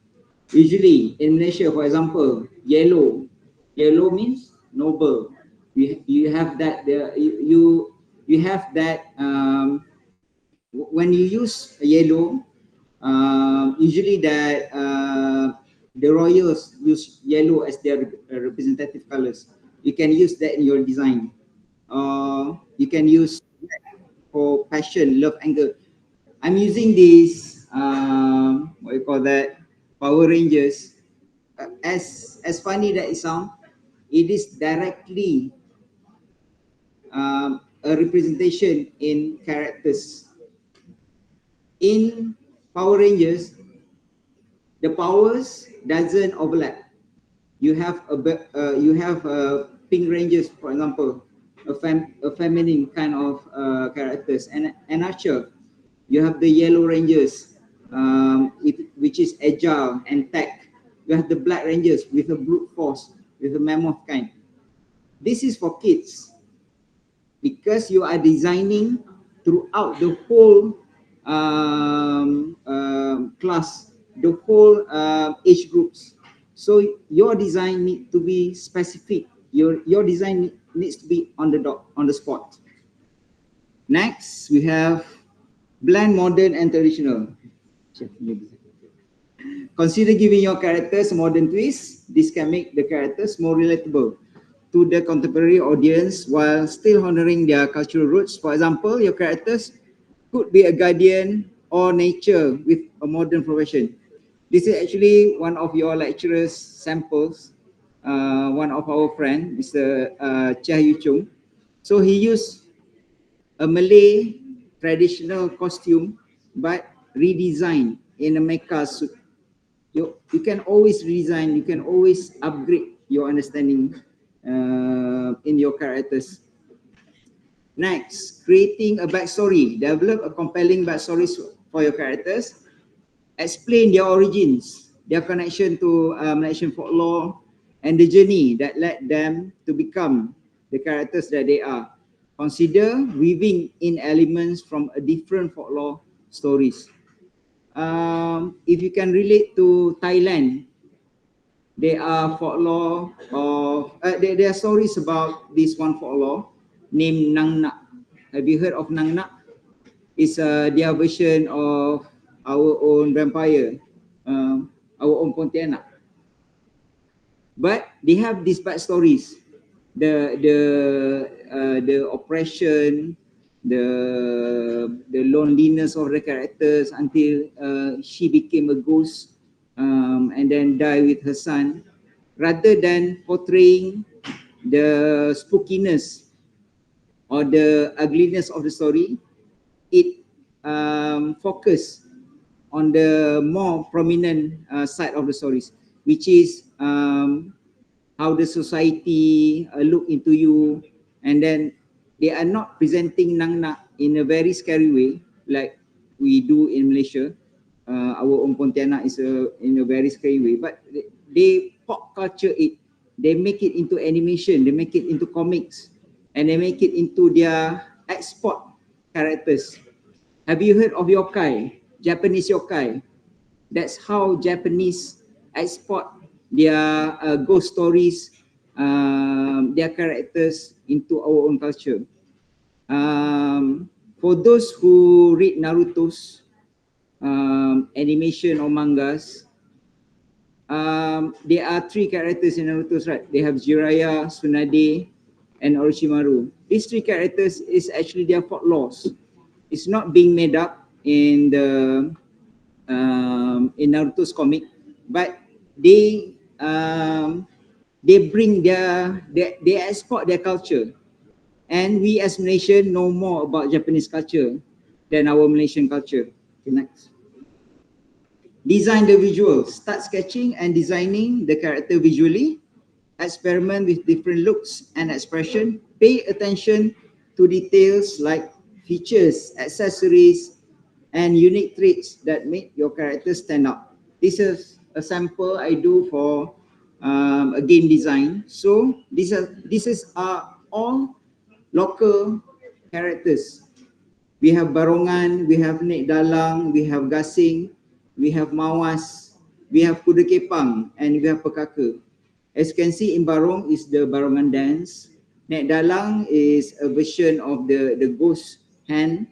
Usually in Malaysia, for example, yellow. Yellow means noble. You have that. You have that. When you use yellow, usually that the royals use yellow as their representative colors. You can use that in your design. You can use for passion, love, anger. I'm using this what you call that, Power Rangers. As funny that it sounds, it is directly a representation in characters. In Power Rangers, the powers doesn't overlap. You have a Pink Rangers, for example, a feminine kind of characters, and an archer. You have the Yellow Rangers, which is agile and tech. You have the Black Rangers with a brute force, with a mammoth kind. This is for kids, because you are designing throughout the whole class, the whole age groups. So your design needs to be specific. Your design needs to be on the spot. Next, we have blend modern and traditional. Consider giving your characters a modern twist. This can make the characters more relatable to the contemporary audience while still honoring their cultural roots. For example, your characters could be a guardian or nature with a modern profession. This is actually one of your lecturers' samples. One of our friends, Mr. Chia Yu Chung. So he used a Malay traditional costume, but redesigned in a mecha suit. You can always redesign, you can always upgrade your understanding in your characters. Next, creating a backstory. Develop a compelling backstory for your characters. Explain their origins, their connection to Malaysian folklore, and the journey that led them to become the characters that they are. Consider weaving in elements from a different folklore stories. If you can relate to Thailand, there are folklore of there are stories about this one folklore named Nang Nak. Have you heard of Nang Nak? It's their version of our own vampire, our own Pontianak. But they have these bad stories, the oppression, the loneliness of the characters until she became a ghost and then died with her son. Rather than portraying the spookiness or the ugliness of the story, it focus on the more prominent side of the stories, which is how the society look into you, and then they are not presenting Nang Nak in a very scary way like we do in Malaysia. Our own Pontianak is in a very scary way, but they pop culture it. They make it into animation, they make it into comics, and they make it into their export characters. Have you heard of yokai? Japanese yokai. That's how Japanese export their ghost stories, their characters into our own culture. For those who read Naruto's animation or mangas, there are 3 characters in Naruto's, right? They have Jiraiya, Tsunade, and Orochimaru. These 3 characters is actually their folklores. It's not being made up in the in Naruto's comic, but they bring they export their culture, and we as Malaysian know more about Japanese culture than our Malaysian culture. Okay, next. Design the visuals. Start sketching and designing the character visually. Experiment with different looks and expression. Pay attention to details like features, accessories, and unique traits that make your character stand out. This is a sample I do for a game design. So these are all local characters. We have Barongan, we have Nek Dalang, we have Gasing, we have Mawas, we have Kuda Kepang, and we have Pekaka. As you can see, in Barong is the Barongan dance. Nek Dalang is a version of the ghost hand.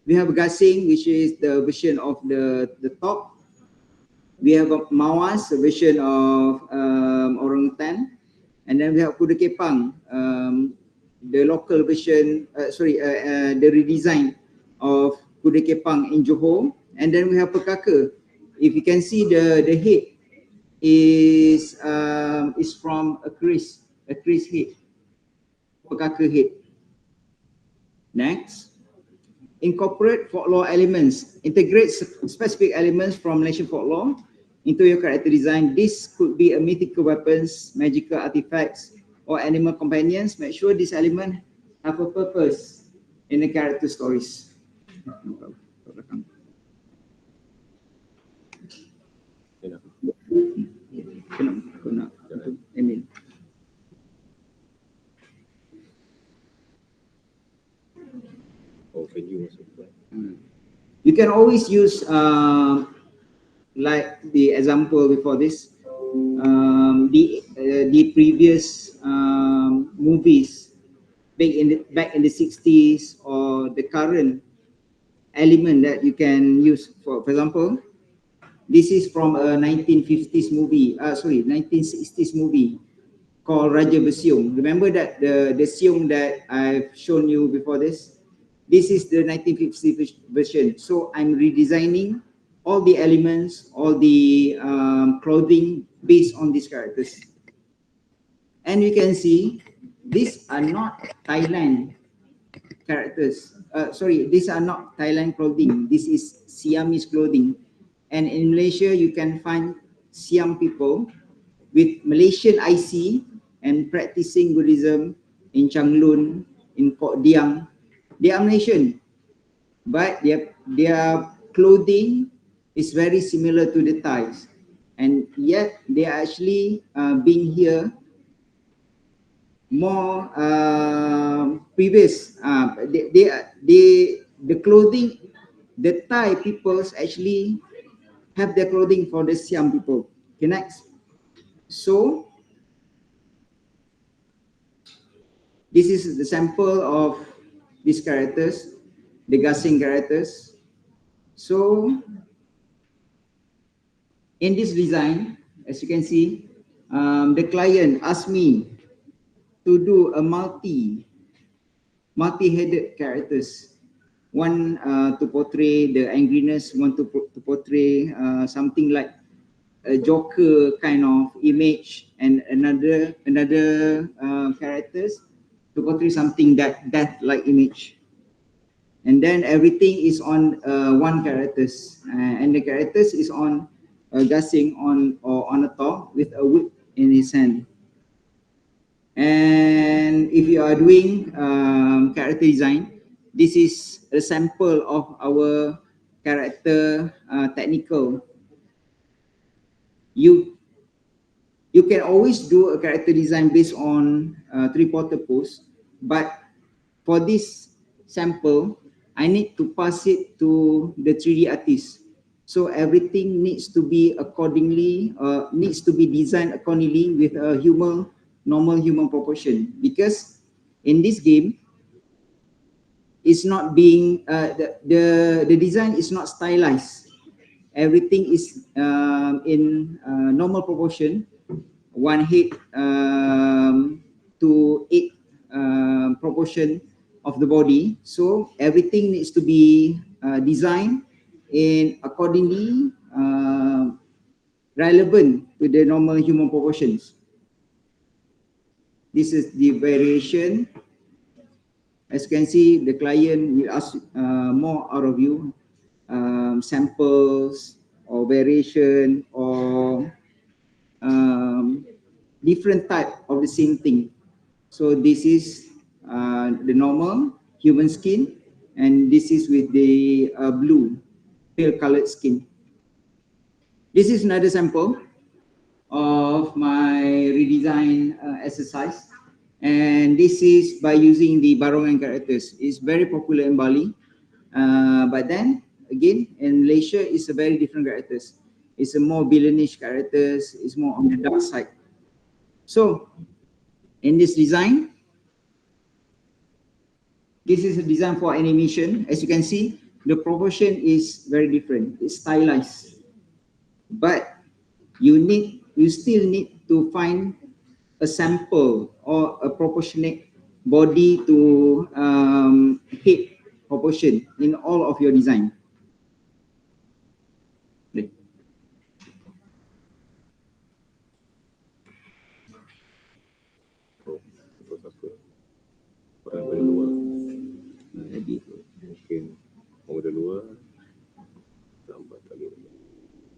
We have Gasing, which is the version of the top. We have Mawas, a version of orangutan. And then we have Kuda Kepang, the local version, the redesign of Kuda Kepang in Johor. And then we have Pekaka. If you can see, the head is from a Chris head, Pekaka head. Next. Incorporate folklore elements. Integrate specific elements from Malaysian folklore into your character design. This could be a mythical weapons, magical artifacts, or animal companions. Make sure this element have a purpose in the character stories. You can always use like the example before this, the previous movies back in the 60s, or the current element that you can use. For example, this is from a 1950s movie, 1960s movie called Raja Bersiung. Remember that the siung that I've shown you before this? This is the 1950s version. So I'm redesigning all the elements, all the clothing based on these characters. And you can see these are not Thailand characters. These are not Thailand clothing. This is Siamese clothing. And in Malaysia, you can find Siam people with Malaysian IC and practicing Buddhism in Changlun, in Kok Diang. They are Malaysian, but their clothing is very similar to the Thais, and yet they are actually being here more previous. The clothing, the Thai peoples actually have their clothing for the Siam people. Okay, next. So this is the sample of these characters, the Gasing characters. So in this design, as you can see, the client asked me to do a multi-headed characters. One to portray the angriness, one to portray something like a Joker kind of image, and another characters to portray something that death-like image. And then everything is on one characters, and the characters is on Gasing on a top with a whip in his hand. And if you are doing character design, this is a sample of our character technical. You can always do a character design based on three-quarter pose, but for this sample, I need to pass it to the 3D artist. So everything needs to be accordingly, needs to be designed accordingly with a normal human proportion. Because in this game, it's not being the design is not stylized, everything is in normal proportion, 1:8 to 8 proportion of the body. So everything needs to be designed in accordingly relevant to the normal human proportions. This is the variation. As you can see, the client will ask more out of you, samples or variation or different type of the same thing. So this is the normal human skin, and this is with the blue, pale colored skin. This is another sample of my redesign exercise, and this is by using the barongan characters. It's very popular in Bali, but then again in Malaysia it's a very different characters. It's a more villainish characters, it's more on the dark side. So in this design, this is a design for animation. As you can see, the proportion is very different. It's stylized, but you still need to find a sample or a proportionate body to head proportion in all of your design.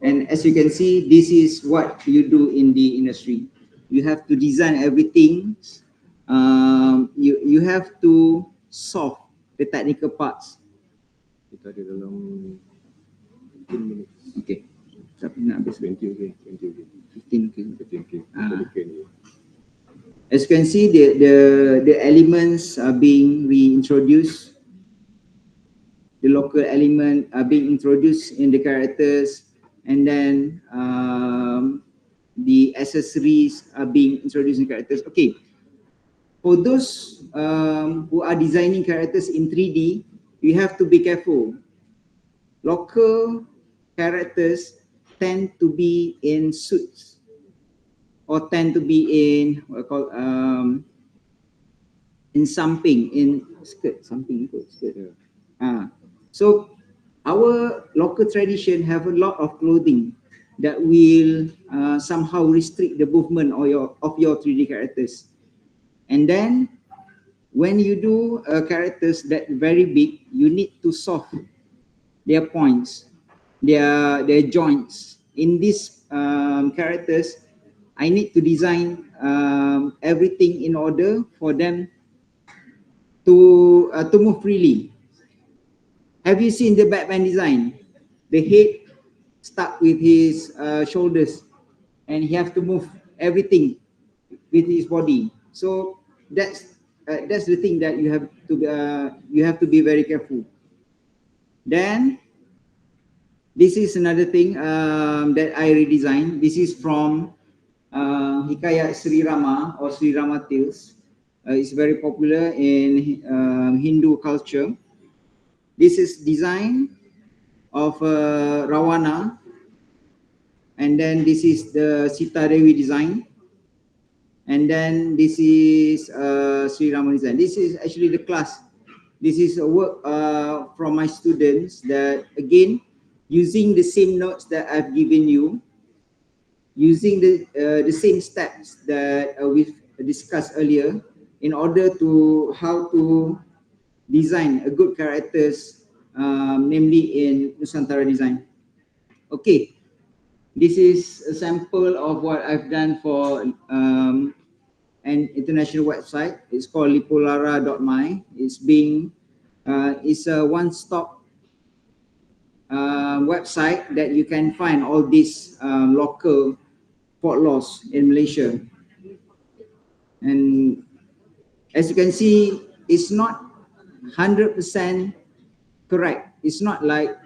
And as you can see, this is what you do in the industry. You have to design everything. You have to solve the technical parts. Kita ada dalam 15 minit. Okay. Tapi nak habis 20 okay. 15 okay. 15. As you can see, the elements are being reintroduced. The local element are being introduced in the characters, and then the accessories are being introduced in characters. Okay, for those who are designing characters in 3D, you have to be careful. Local characters tend to be in suits or tend to be in what I call in samping, in skirt, something skirt. So our local tradition have a lot of clothing that will somehow restrict the movement of your 3D characters. And then when you do characters that very big, you need to solve their points, their joints. In these characters, I need to design everything in order for them to move freely. Have you seen the Batman design? The head stuck with his shoulders, and he have to move everything with his body. So that's the thing that you have to be very careful. Then this is another thing that I redesigned. This is from Hikayat Sri Rama or Sri Rama Tales. It's very popular in Hindu culture. This is design of Rawana, and then this is the Sita Dewi design, and then this is Sri Rama design. This is actually the class. This is a work from my students that, again, using the same notes that I've given you, using the same steps that we've discussed earlier, in order to how to design a good characters, namely in Nusantara design. Okay, this is a sample of what I've done for an international website. It's called lipolara.my. It's a one-stop website that you can find all these local folklores in Malaysia. And as you can see, it's not 100% correct. It's not like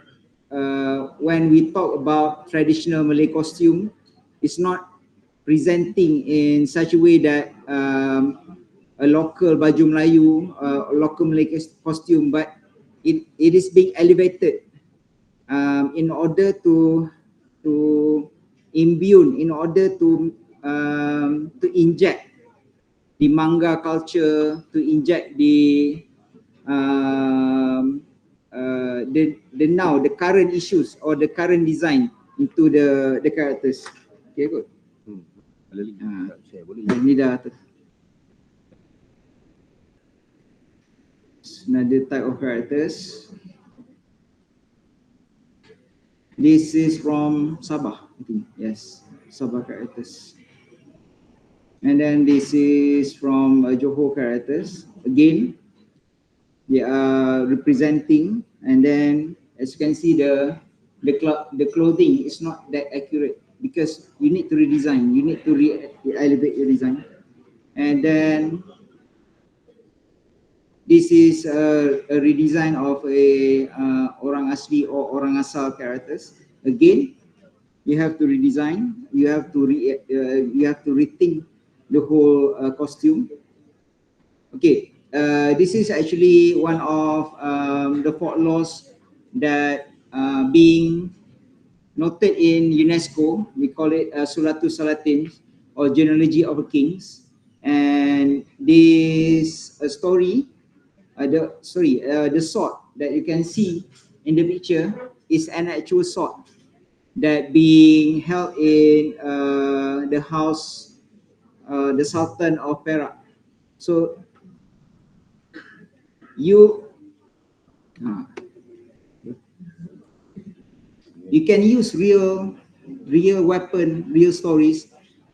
when we talk about traditional Malay costume, it's not presenting in such a way that a local baju Melayu, a local Malay costume, but it is being elevated in order to imbue, in order to inject the manga culture, to inject the current issues or the current design into the characters. Okay, good. Ini dah another type of characters. This is from Sabah, I think. Yes, Sabah characters. And then this is from Johor characters. Again, they are representing, and then as you can see, the clothing is not that accurate because you need to redesign, you need to elevate your design. And then this is a redesign of a orang asli or orang asal characters. Again, you have to redesign, you have to rethink the whole costume. Okay, this is actually one of the folklores that being noted in UNESCO. We call it Suratus Salatin, or Genealogy of Kings. And this story, the sword that you can see in the picture is an actual sword that being held in the house, the Sultan of Perak. So you can use real weapon, real stories,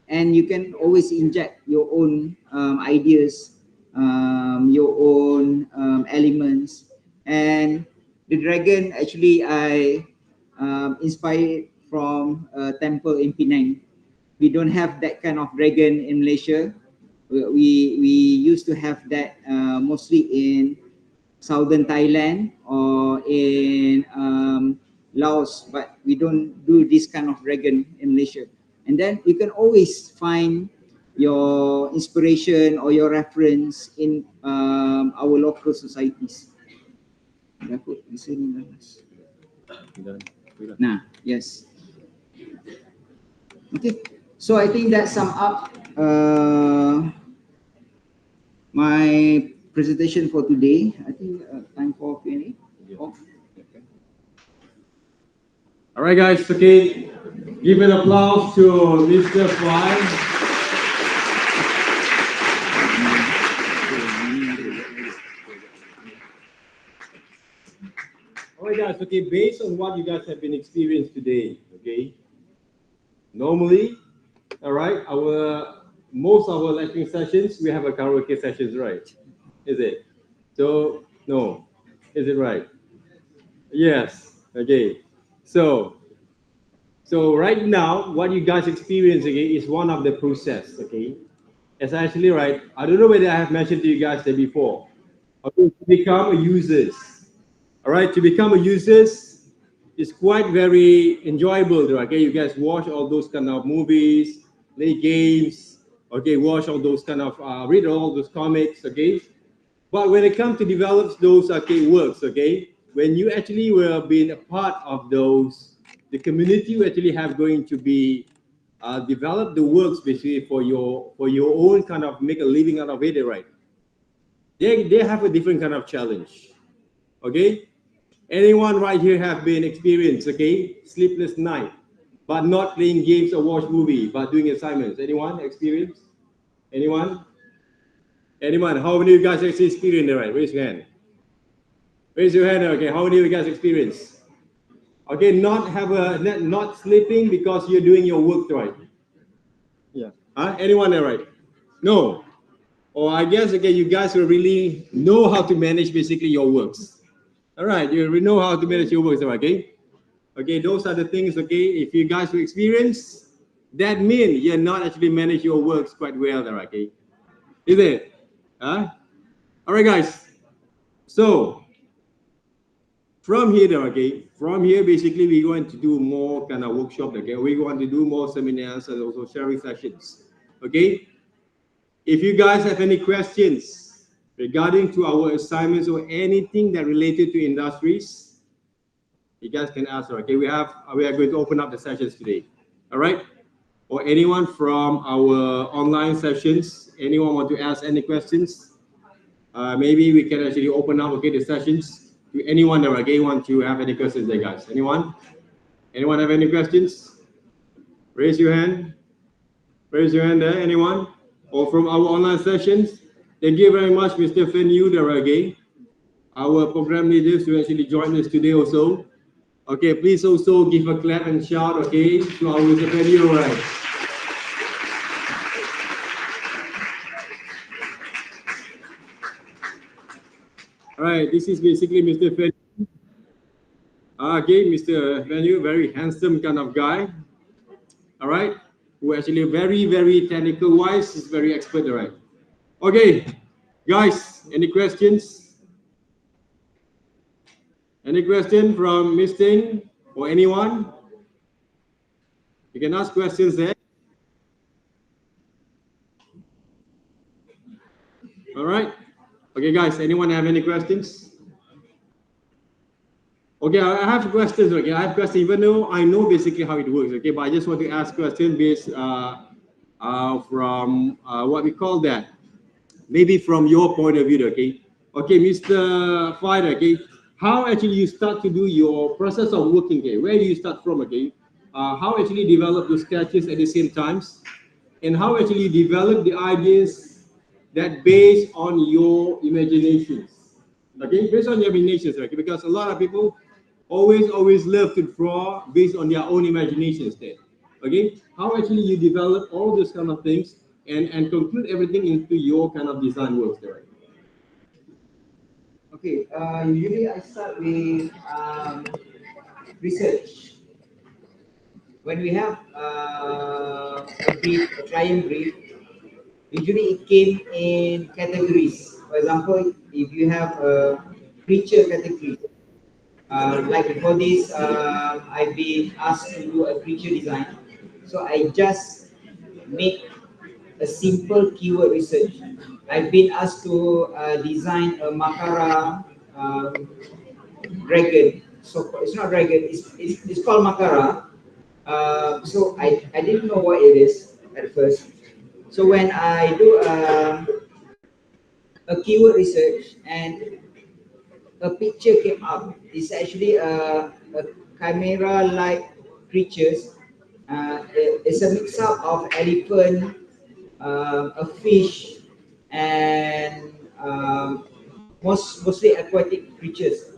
and you can always inject your own ideas, your own elements. And the dragon, actually, I inspired from a temple in Penang. We don't have that kind of dragon in Malaysia. We used to have that mostly in southern Thailand or in Laos, but we don't do this kind of dragon in Malaysia. And then you can always find your inspiration or your reference in our local societies. Nah, yes. Okay, so I think that sum up my presentation for today. I think time for Q&A. Oh. All right, guys. Okay, give an applause to Mr. Fly. All right, guys. Okay, based on what you guys have been experienced today, okay. Normally, all right, most of our lecturing sessions we have a karaoke sessions, right? Is it? So no, is it right? Yes. Okay. So right now, what you guys experience again is one of the process. Okay, it's actually right. I don't know whether I have mentioned to you guys that before. Okay, to become a users. All right, to become a users is quite very enjoyable. Okay, you guys watch all those kind of movies, play games. Okay, watch all those kind of read all those comics. Okay, but when it comes to develop those works, okay, when you actually will be a part of those, the community you actually have going to be develop the works basically for your own kind of make a living out of it, right? They have a different kind of challenge. Okay, anyone right here have been experienced, okay, sleepless night, but not playing games or watch movie, but doing assignments. Anyone experience? Anyone? Anyone? How many of you guys actually experienced it, right? Raise your hand. Raise your hand. Okay, how many of you guys experience? Okay, not sleeping because you're doing your work, right? Yeah. Anyone there, right? No. Or I guess okay, you guys will really know how to manage basically your works. All right, you really know how to manage your works, okay? Okay, those are the things. Okay, if you guys will experience, that means you're not actually manage your works quite well, there, okay? Is it? All right, guys. So from here, okay, from here, basically, we're going to do more kind of workshop, okay? We're going to do more seminars and also sharing sessions, okay? If you guys have any questions regarding to our assignments or anything that related to industries, You guys can ask. Okay, we are going to open up the sessions today. All right. Or anyone from our online sessions, anyone want to ask any questions? Maybe we can actually open up, okay, the sessions to anyone that again want to have any questions there, guys. Anyone? Anyone have any questions? Raise your hand. Raise your hand there, anyone? Or from our online sessions? Thank you very much, Mr. Fenyu Darage, our program leaders who actually joined us today also. Okay, please also give a clap and shout, okay, to our Mr. Fenyu, all right. All right, this is basically Mr. Fenyu. Okay, Mr. Fenyu, very handsome kind of guy. All right, who actually very, very technical wise, is very expert, all right. Okay, guys, any questions? Any question from Ms. Ting or anyone? You can ask questions there. All right. Okay, guys, anyone have any questions? Okay, I have questions. Okay, I have questions, even though I know basically how it works. Okay, but I just want to ask questions based from what we call that, maybe from your point of view. Okay, okay, Mr. Fider. Okay, how actually you start to do your process of working? Okay, where do you start from? Okay, how actually develop the sketches at the same times, and how actually you develop the ideas that based on your imaginations. Okay, based on your imaginations, okay, because a lot of people always love to draw based on their own imaginations there. Okay, how actually you develop all those kind of things and conclude everything into your kind of design works there. Okay, usually I start with research. When we have a brief, a client brief, usually it came in categories. For example, if you have a creature category, like before this, I've been asked to do a creature design. So I just make a simple keyword research. I've been asked to design a Makara dragon. So it's not dragon, it's called Makara. So I didn't know what it is at first. So when I do a keyword research and a picture came up, it's actually a camera-like creatures. It's a mix up of elephant, a fish, and mostly aquatic creatures.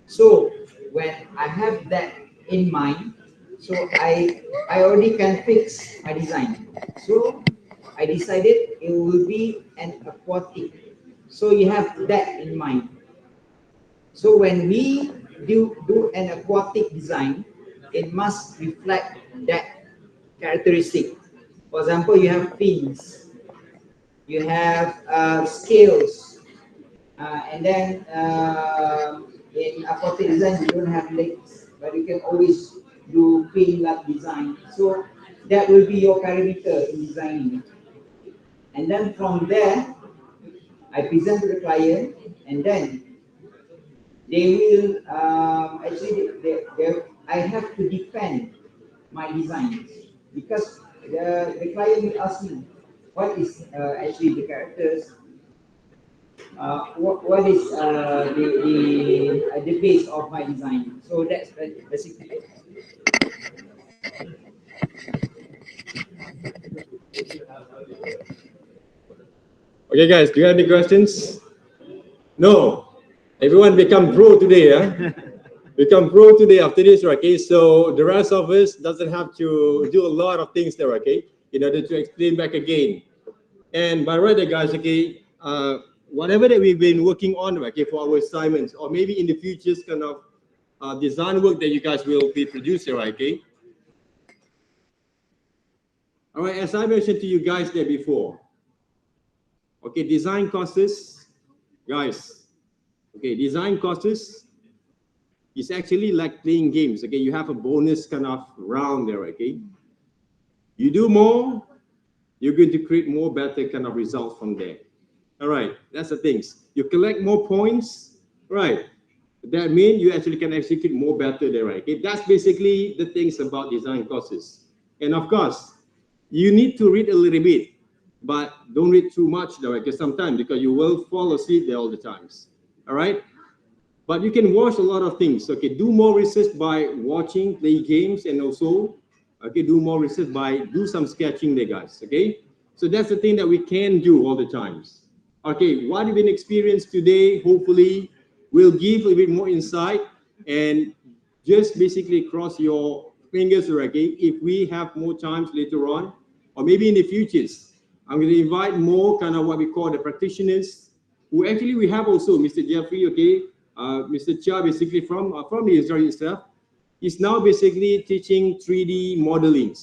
So when I have that in mind, so I already can fix my design. So I decided it will be an aquatic. So you have that in mind. So when we do an aquatic design, it must reflect that characteristic. For example, you have fins, you have scales, and then in aquatic design you don't have legs, but you can always do fin-like design. So that will be your parameter in designing. And then from there, I present to the client, and then they will I have to defend my designs because the client will ask me what is actually the characters, what is the base of my design. So that's basically it. Okay, guys, do you have any questions? No. Everyone become pro today, huh? Become pro today after this, okay? So the rest of us doesn't have to do a lot of things there, okay? In order to explain back again. And by right, guys, okay, whatever that we've been working on, okay, for our assignments, or maybe in the future, kind of design work that you guys will be producing, okay? All right, as I mentioned to you guys there before, okay, design courses, guys, okay, design courses is actually like playing games, okay? You have a bonus kind of round there, okay? You do more, you're going to create more better kind of results from there. All right, that's the things. You collect more points, right? That means you actually can execute more better there, right? Okay, that's basically the things about design courses. And of course, you need to read a little bit, but don't read too much there, right? Because sometimes you will fall asleep there all the times. All right. But you can watch a lot of things. Okay, do more research by watching, play games, and also, okay, do more research by do some sketching there, guys. Okay, so that's the thing that we can do all the times. Okay, what you've been experienced today, hopefully, will give a bit more insight, and just basically cross your fingers, okay? If we have more times later on, or maybe in the futures, I'm going to invite more kind of what we call the practitioners, who actually we have also Mr. Jeffrey, okay? Mr. Chia, basically from Israel itself, is now basically teaching 3D modeling.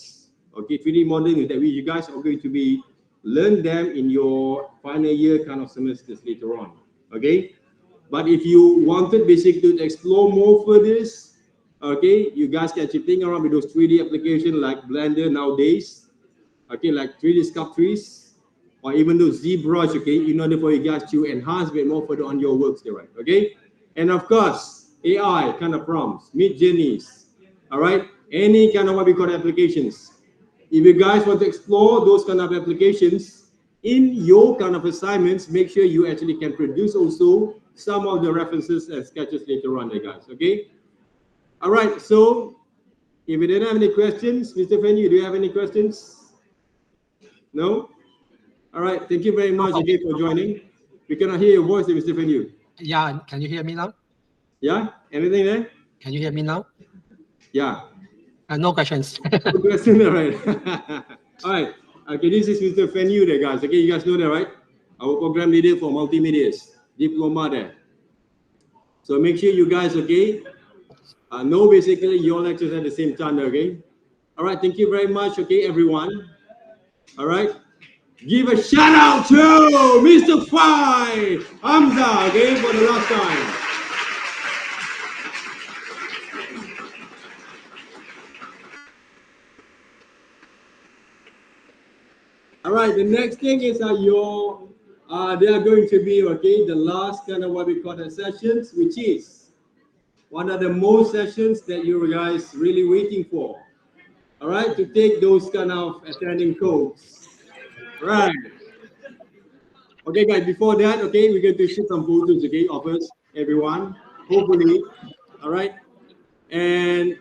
Okay, 3D modeling that you guys are going to be learn them in your final year kind of semesters later on. Okay, but if you wanted basically to explore more for this, okay, you guys can actually play around with those 3D applications like Blender nowadays. Okay, like 3D sculptures or even those ZBrush, okay, in order for you guys to enhance a bit more further on your works there, right? Okay. And of course, AI kind of prompts, Mid-Journeys, all right? Any kind of what we call applications. If you guys want to explore those kind of applications in your kind of assignments, make sure you actually can produce also some of the references and sketches later on there, guys, okay? All right, so if you didn't have any questions, Mr. Fenyu, do you have any questions? No? All right, thank you very much again for joining. We cannot hear your voice, Mr. Fenyu. Yeah, can you hear me now? Yeah, anything there? Can you hear me now? Yeah. No questions. No question, all right. All right. Okay, this is Mr. Fenyu there, guys. Okay, you guys know that, right? Our program leader for multimedias, diploma there. So make sure you guys, okay, know basically your lectures at the same time, okay? All right, thank you very much, okay, everyone. All right. Give a shout out to Mr. Fai HAMZAH, okay, for the last time. All right, the next thing is they are going to be, okay, the last kind of what we call the sessions, which is one of the most sessions that you guys really waiting for. All right, to take those kind of attending codes. Right. Okay, guys, before that, okay, we're going to shoot some photos, okay, of us, everyone, hopefully. All right. And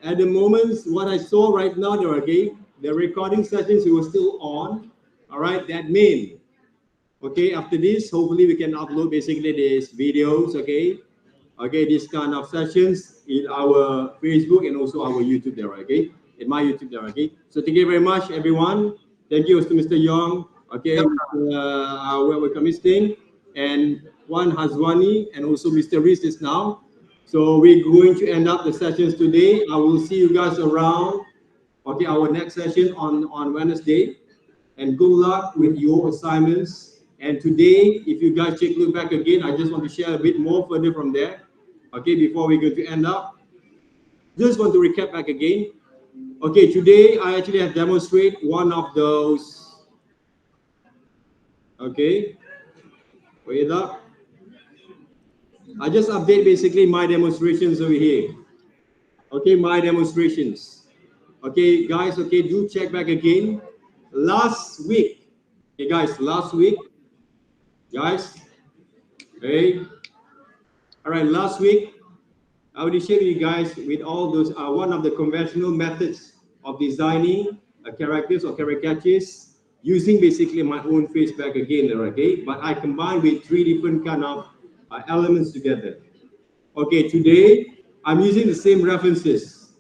at the moment, what I saw right now, okay, the recording sessions were still on. All right, that means, okay, after this, hopefully we can upload basically these videos, okay, this kind of sessions in our Facebook and also our YouTube there, okay, in my YouTube there, okay. So thank you very much, everyone. Thank you to Mr. Young, okay, our commissioning, and Juan Hazwani, and also Mr. Reese is now. So we're going to end up the sessions today. I will see you guys around, okay, our next session on Wednesday. And good luck with your assignments. And today, if you guys take a look back again, I just want to share a bit more further from there, okay, before we go to end up. Just want to recap back again. Okay, today I actually have demonstrated one of those. Okay, wait up. I just update basically my demonstrations over here. Okay, my demonstrations. Okay, guys, okay, do check back again. Last week, okay, guys, last week, guys, okay, all right, last week, I will share with you guys with all those, one of the conventional methods of designing characters or caricatures using basically my own face back again, okay, but I combine with 3 different kind of elements together. Okay, today, I'm using the same references,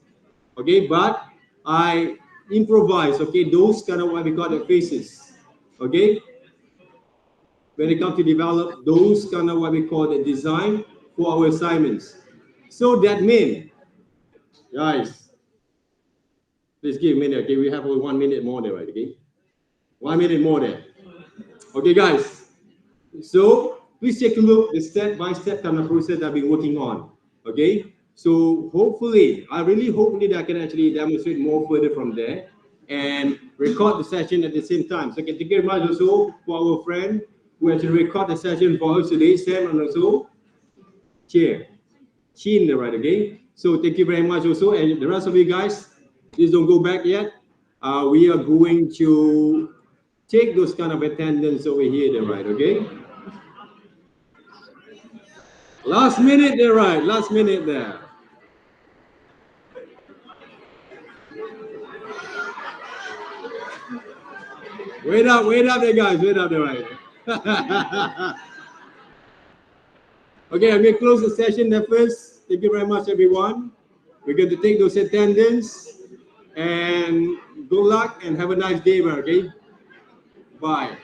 okay, but I improvise, okay, those kind of what we call the faces, okay, when it comes to develop those kind of what we call the design for our assignments. So that means, guys, please give a minute, okay, we have only 1 minute more there, right, okay, 1 minute more there. Okay, guys, so please take a look the step-by-step kind of process I've been working on, okay. So hopefully, I really hopefully that I can actually demonstrate more further from there and record the session at the same time. So thank you very much also for our friend who actually record the session for us today, Sam, and also Chair. Chin, right? Okay. So thank you very much also, and the rest of you guys, please don't go back yet. We are going to take those kind of attendance over here, right? Okay. Last minute there, right? Last minute there. Wait up there, guys. Wait up there, right? Okay, I'm going to close the session there first. Thank you very much, everyone. We're going to take those attendance, and good luck and have a nice day, okay? Bye.